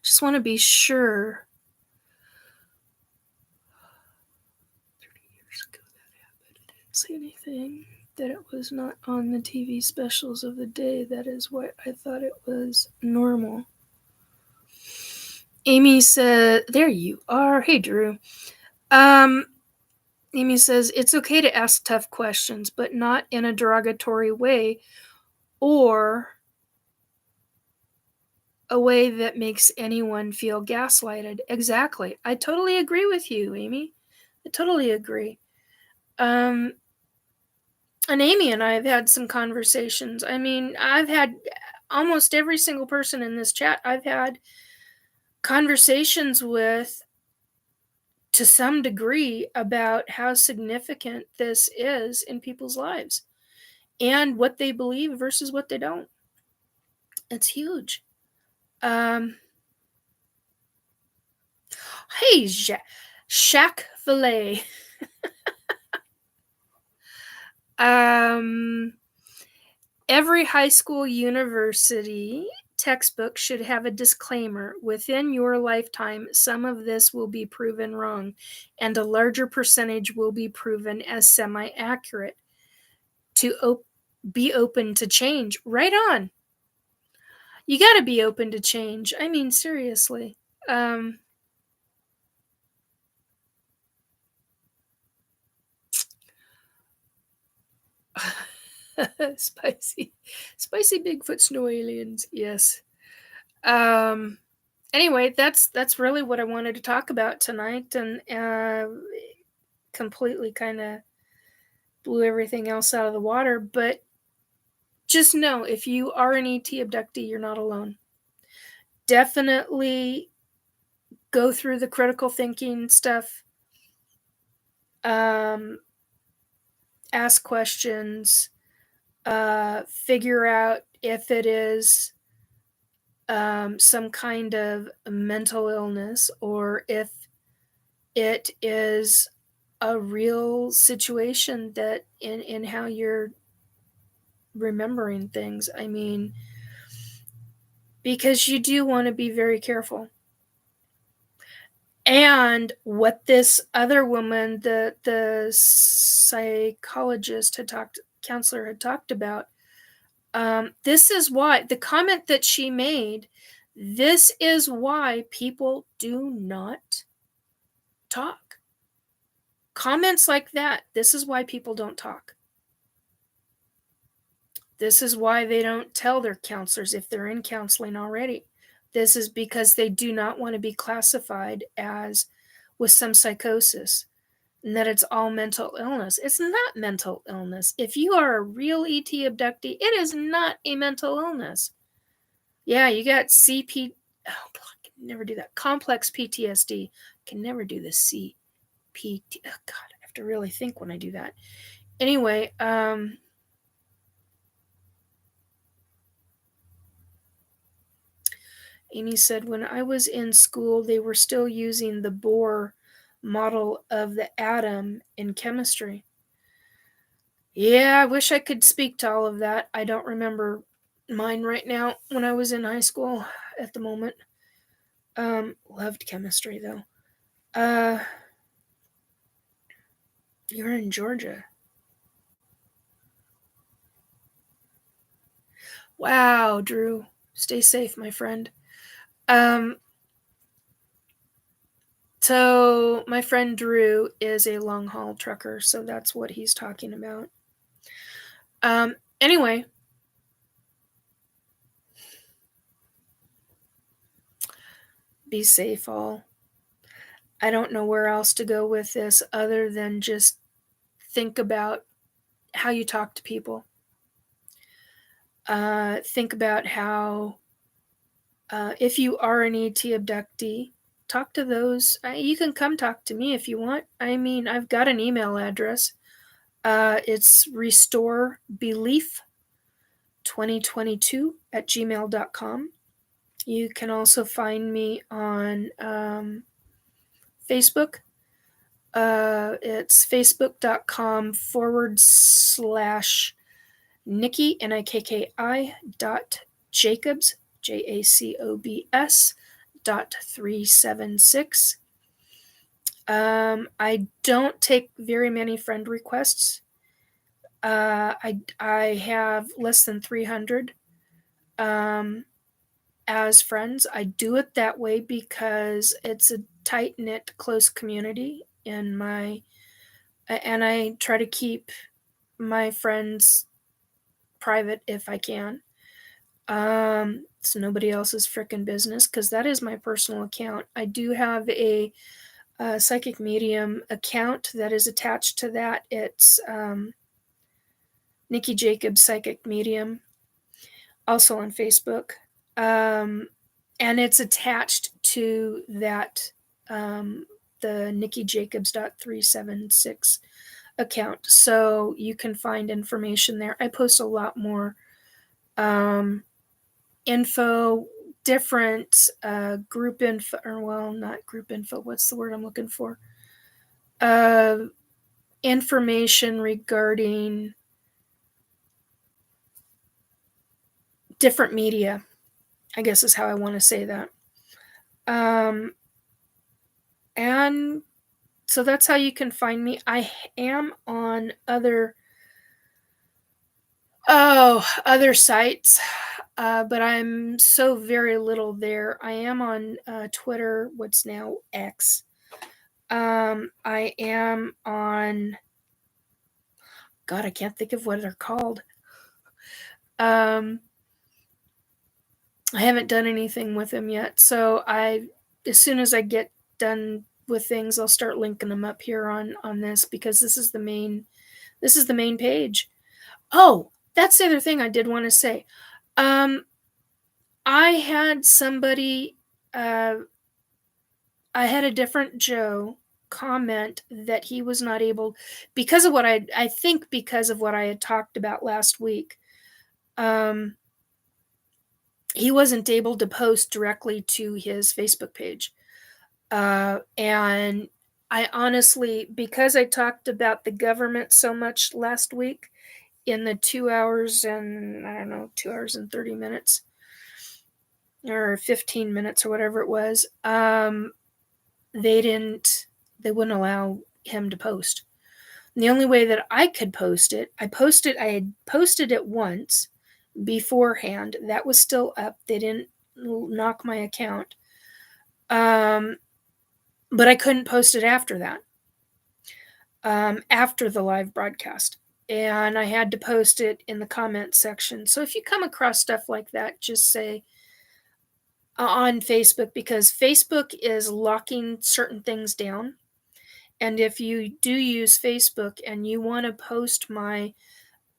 Just want to be sure. 30 years ago that happened. I didn't say anything that it was not on the TV specials of the day. That is what I thought it was normal. Amy said, there you are. Hey, Drew. Amy says, it's okay to ask tough questions, but not in a derogatory way or a way that makes anyone feel gaslighted. Exactly. I totally agree with you, Amy. I totally agree. And Amy and I have had some conversations. I mean, I've had almost every single person in this chat I've had conversations with to some degree about how significant this is in people's lives and what they believe versus what they don't. It's huge. Hey, Shaq Filet. Every high school, university textbook should have a disclaimer. Within your lifetime, some of this will be proven wrong, and a larger percentage will be proven as semi-accurate. To be open to change. Right on. You got to be open to change. I mean, seriously. Spicy Bigfoot snow aliens. Yes. Anyway, that's really what I wanted to talk about tonight, and completely kind of blew everything else out of the water. But just know, if you are an ET abductee, you're not alone. Definitely go through the critical thinking stuff. Ask questions. Figure out if it is some kind of mental illness or if it is a real situation that in how you're remembering things. I mean, because you do want to be very careful. And what this other woman, the psychologist counselor had talked about, this is why the comment that she made, this is why people do not talk. Comments like that, this is why people don't talk. This is why they don't tell their counselors if they're in counseling already. This is because they do not want to be classified as with some psychosis and that it's all mental illness. It's not mental illness. If you are a real ET abductee, it is not a mental illness. Yeah, you got CP. Oh, I can never do that. Complex PTSD. Can never do the CPT. Oh, God, I have to really think when I do that. Anyway, Amy said, when I was in school, they were still using the Bohr model of the atom in chemistry. Yeah, I wish I could speak to all of that. I don't remember mine right now when I was in high school at the moment. Loved chemistry, though. You're in Georgia. Wow, Drew. Stay safe, my friend. So my friend Drew is a long haul trucker, so that's what he's talking about. Anyway, Be safe, all. I don't know where else to go with this other than just think about how you talk to people. Think about how, if you are an ET abductee, talk to those. You can come talk to me if you want. I mean, I've got an email address. It's restorebelief2022@gmail.com. You can also find me on Facebook. It's facebook.com/Nikki, Nikki, .Jacobs, JACOBS, .376. I don't take very many friend requests. I have less than 300 as friends. I do it that way because it's a tight-knit, close community and I try to keep my friends private if I can. It's nobody else's frickin' business because that is my personal account. I do have a psychic medium account that is attached to that. It's Nikki Jacobs Psychic Medium, also on Facebook. And it's attached to that, the Nikki Jacobs .376 account. So you can find information there. I post a lot more info, different group info, or well, not group info. What's the word I'm looking for? Information regarding different media, I guess is how I want to say that. And so that's how you can find me. I am on other sites, but I'm so very little there. I am on Twitter, what's now X. I am on, God, I can't think of what they're called. I haven't done anything with them yet, so as soon as I get done with things, I'll start linking them up here on this, because this is the main page. Oh, that's the other thing I did want to say. I had somebody, I had a different Joe comment that he was not able, because of what I think because of what I had talked about last week. He wasn't able to post directly to his Facebook page. And I honestly, because I talked about the government so much last week in the 2 hours and, 2 hours and 30 minutes or 15 minutes or whatever it was, they wouldn't allow him to post. And the only way that I could post it, I had posted it once beforehand. That was still up. They didn't knock my account. But I couldn't post it after that, after the live broadcast. And I had to post it in the comment section. So if you come across stuff like that, just say on Facebook, because Facebook is locking certain things down. And if you do use Facebook and you want to post my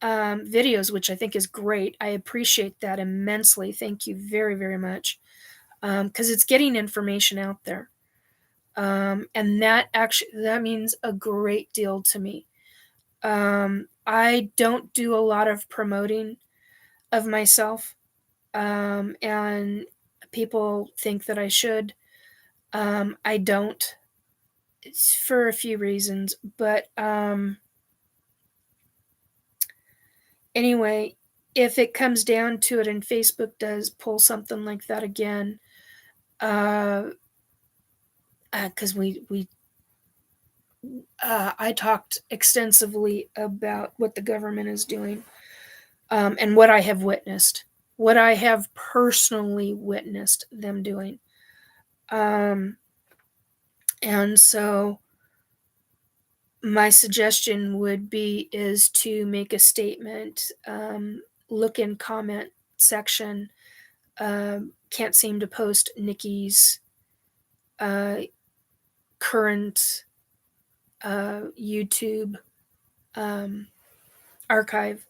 videos, which I think is great, I appreciate that immensely. Thank you very, very much. Because it's getting information out there. And that means a great deal to me. I don't do a lot of promoting of myself, and people think that I should. I don't. It's for a few reasons, but anyway, if it comes down to it and Facebook does pull something like that again, because I talked extensively about what the government is doing, and what I have witnessed, what I have personally witnessed them doing. And so my suggestion is to make a statement, look in comment section. Can't seem to post Nikki's current YouTube archive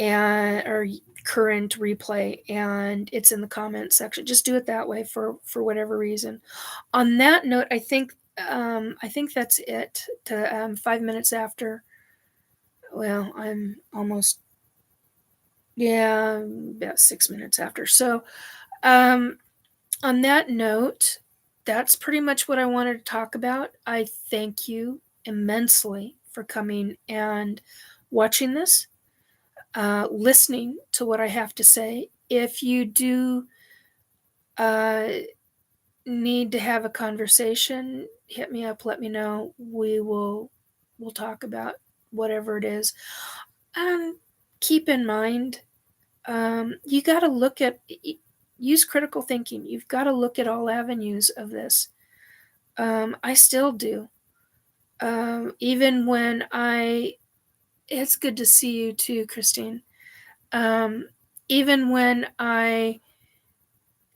or current replay, and it's in the comment section. Just do it that way for whatever reason. On that note, I think that's it. To 5 minutes after. Well, I'm almost about 6 minutes after. So on that note, that's pretty much what I wanted to talk about. I thank you immensely for coming and watching this, listening to what I have to say. If you do need to have a conversation, hit me up, let me know. We'll talk about whatever it is. Keep in mind, you got to look at, use critical thinking. You've got to look at all avenues of this. I still do. Even when it's good to see you too, Christine. Even when I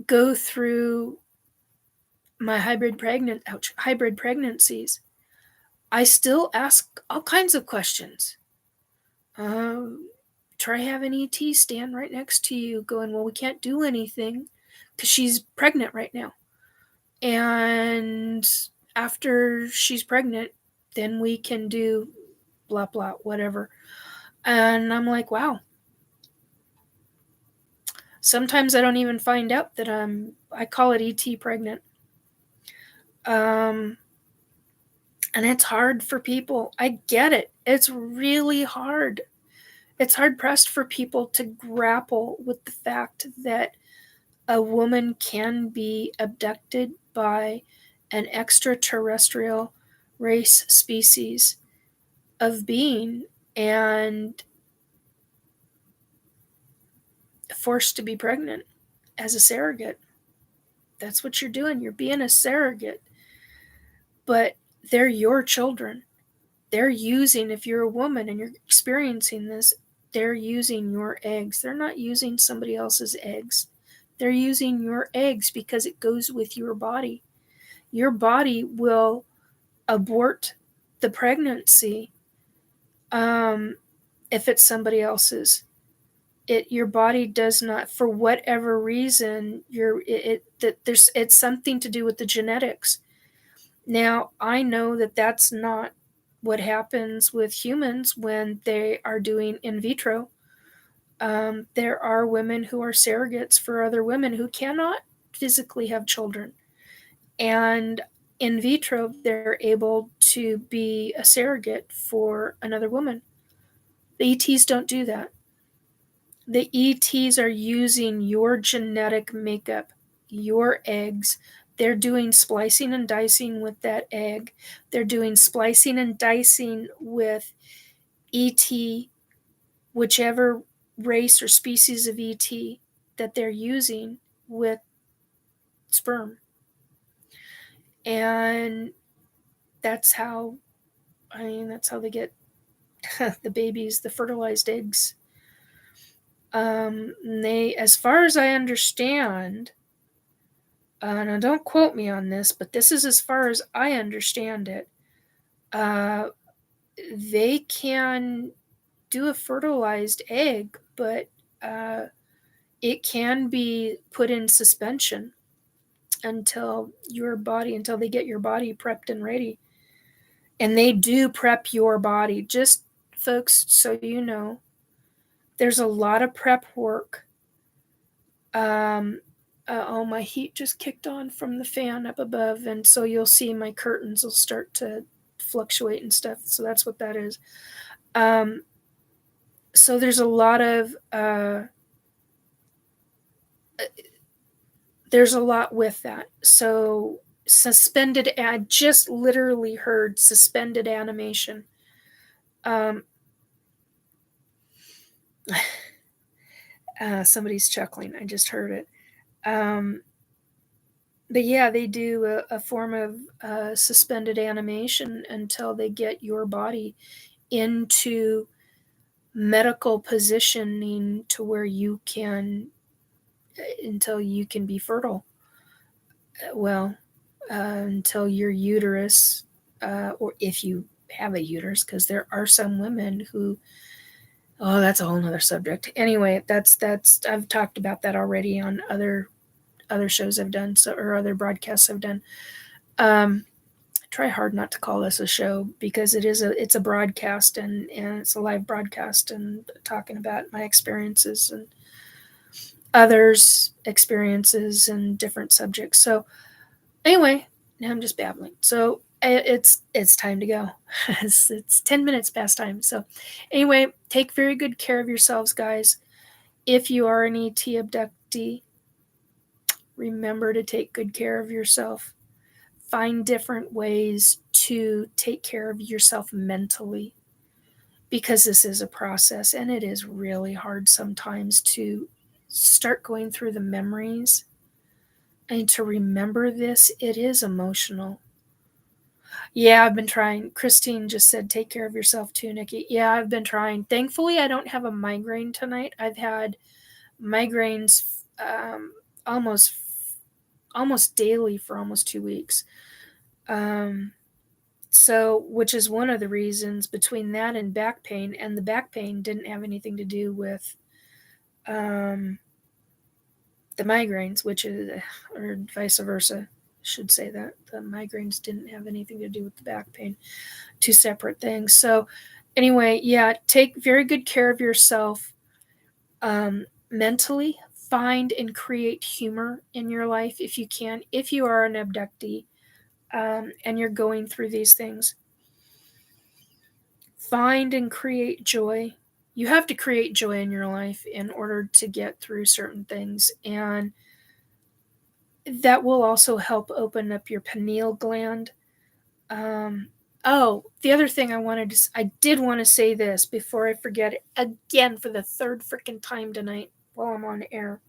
go through my hybrid pregnancies, I still ask all kinds of questions. Try having ET stand right next to you going, well, we can't do anything because she's pregnant right now. And after she's pregnant, then we can do blah, blah, whatever. And I'm like, wow. Sometimes I don't even find out that I call it ET pregnant. And it's hard for people. I get it. It's really hard. It's hard pressed for people to grapple with the fact that a woman can be abducted by an extraterrestrial race species of being and forced to be pregnant as a surrogate. That's what you're doing. You're being a surrogate. But they're your children. They're using, if you're a woman and you're experiencing this, they're using your eggs. They're not using somebody else's eggs. They're using your eggs because it goes with your body. Your body will abort the pregnancy if it's somebody else's. Your body does not, for whatever reason, it's something to do with the genetics. Now, I know that that's not what happens with humans when they are doing in vitro. There are women who are surrogates for other women who cannot physically have children. And in vitro, they're able to be a surrogate for another woman. The ETs don't do that. The ETs are using your genetic makeup, your eggs. They're doing splicing and dicing with that egg. They're doing splicing and dicing with ET, whichever race or species of ET that they're using with sperm. And that's how they get the babies, the fertilized eggs. As far as I understand, now don't quote me on this, but this is as far as I understand it, they can do a fertilized egg, but it can be put in suspension until they get your body prepped and ready. And they do prep your body. Just, folks, so you know, there's a lot of prep work. My heat just kicked on from the fan up above, and so you'll see my curtains will start to fluctuate and stuff. So that's what that is. So there's a lot with that. So I just literally heard suspended animation. Somebody's chuckling. I just heard it. But yeah, they do a form of suspended animation until they get your body into medical positioning to where until you can be fertile. Well, until your uterus, or if you have a uterus, because there are some women who, oh, that's a whole nother subject. Anyway, that's I've talked about that already on other shows I've done, or other broadcasts I've done. Try hard not to call this a show, because it's a broadcast, and it's a live broadcast, and talking about my experiences and others' experiences and different subjects. So anyway, now I'm just babbling. So it's time to go. It's 10 minutes past time. So anyway, take very good care of yourselves, guys. If you are an ET abductee, remember to take good care of yourself. Find different ways to take care of yourself mentally, because this is a process, and it is really hard sometimes to start going through the memories and to remember this. It is emotional. Yeah, I've been trying. Christine just said, take care of yourself too, Nikki. Yeah, I've been trying. Thankfully, I don't have a migraine tonight. I've had migraines almost daily for almost 2 weeks. So, which is one of the reasons between that and back pain, and the back pain didn't have anything to do with the migraines, which is, or vice versa, should say that. The migraines didn't have anything to do with the back pain. Two separate things. So, anyway, yeah, take very good care of yourself mentally. Find and create humor in your life if you can. If you are an abductee and you're going through these things, find and create joy. You have to create joy in your life in order to get through certain things, and that will also help open up your pineal gland. The other thing I did want to say this before I forget it again for the third freaking time tonight while I'm on air.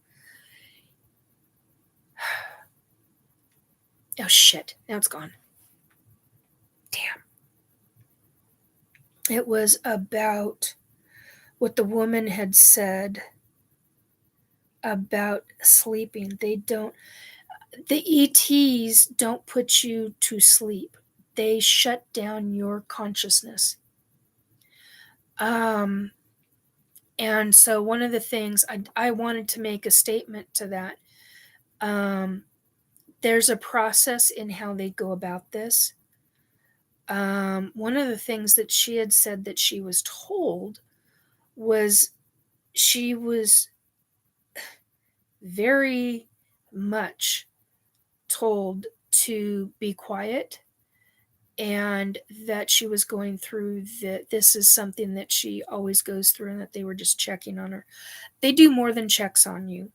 Oh shit, now it's gone. Damn. It was about what the woman had said about sleeping. The ETs don't put you to sleep. They shut down your consciousness. And so one of the things I wanted to make a statement to that. There's a process in how they go about this. One of the things that she had said that she was told was she was very much told to be quiet, and that she was going through that. This is something that she always goes through, and that they were just checking on her. They do more than checks on you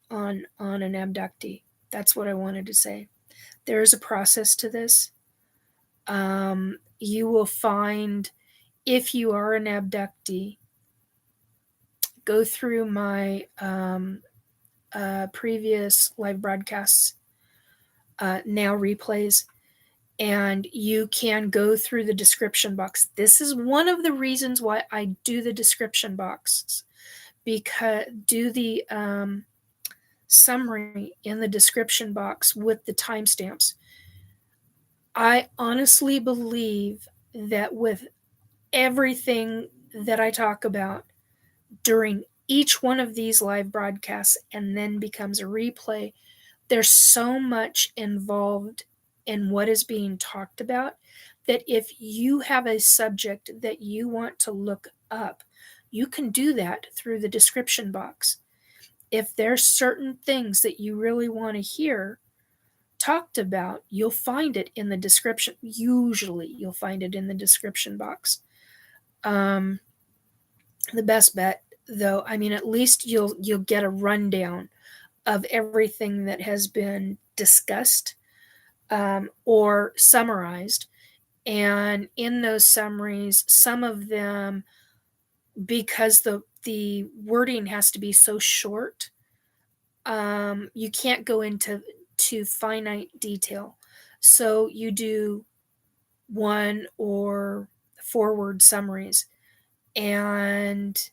on an abductee. That's what I wanted to say. There is a process to this. You will find, if you are an abductee, go through my previous live broadcasts, now replays, and you can go through the description box. This is one of the reasons why I do the description box, because do the summary in the description box with the timestamps. I honestly believe that with everything that I talk about during each one of these live broadcasts and then becomes a replay, there's so much involved in what is being talked about that if you have a subject that you want to look up, you can do that through the description box. If there's certain things that you really want to hear talked about, you'll find it in the description. Usually you'll find it in the description box. The best bet, though, I mean, at least you'll get a rundown of everything that has been discussed or summarized. And in those summaries, some of them, because the wording has to be so short, you can't go into finite detail. So you do one or forward summaries, and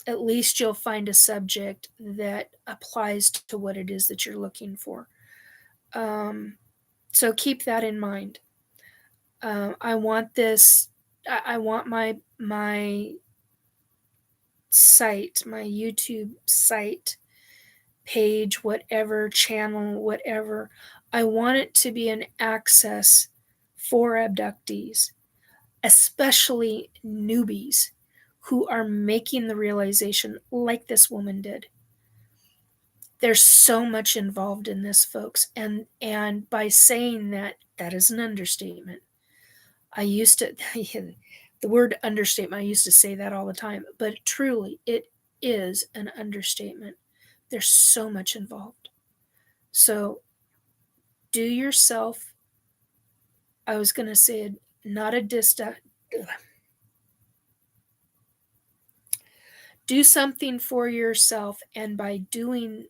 at least you'll find a subject that applies to what it is that you're looking for. So keep that in mind. I want this. I want my site, my YouTube site, page, whatever, channel, whatever. I want it to be an access for abductees, especially newbies who are making the realization like this woman did. There's so much involved in this, folks, and by saying that, that is an understatement. I used to the word understatement, I used to say that all the time, but truly it is an understatement. There's so much involved. So do yourself, I was going to say, not a do something for yourself, and by doing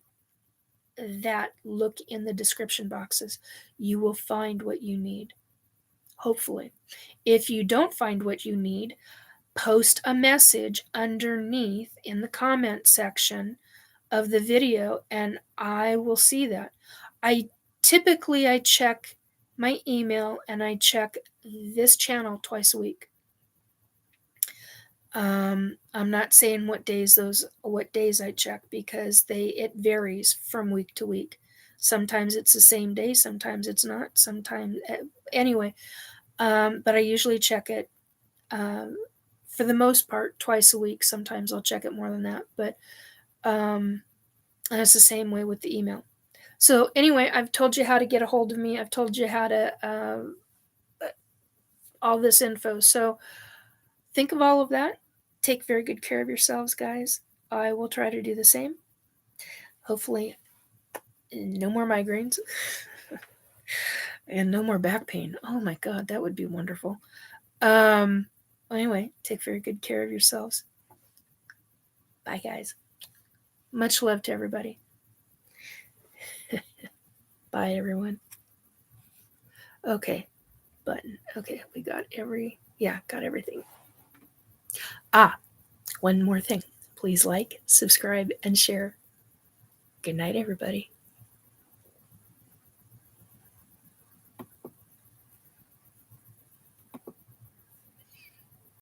that, look in the description boxes. You will find what you need, hopefully. If you don't find what you need, post a message underneath in the comment section of the video, and I will see that. I check my email, and I check this channel twice a week. I'm not saying what days I check, because it varies from week to week. Sometimes it's the same day, sometimes it's not. Sometimes anyway, but I usually check it for the most part twice a week. Sometimes I'll check it more than that, but and it's the same way with the email. So anyway, I've told you how to get a hold of me. I've told you how to all this info. So think of all of that. Take very good care of yourselves, guys. I will try to do the same. Hopefully, no more migraines and no more back pain. Oh my God, that would be wonderful. Anyway, take very good care of yourselves. Bye, guys. Much love to everybody. Bye, everyone. Okay, button. Okay, we got got everything. One more thing. Please like, subscribe, and share. Good night, everybody.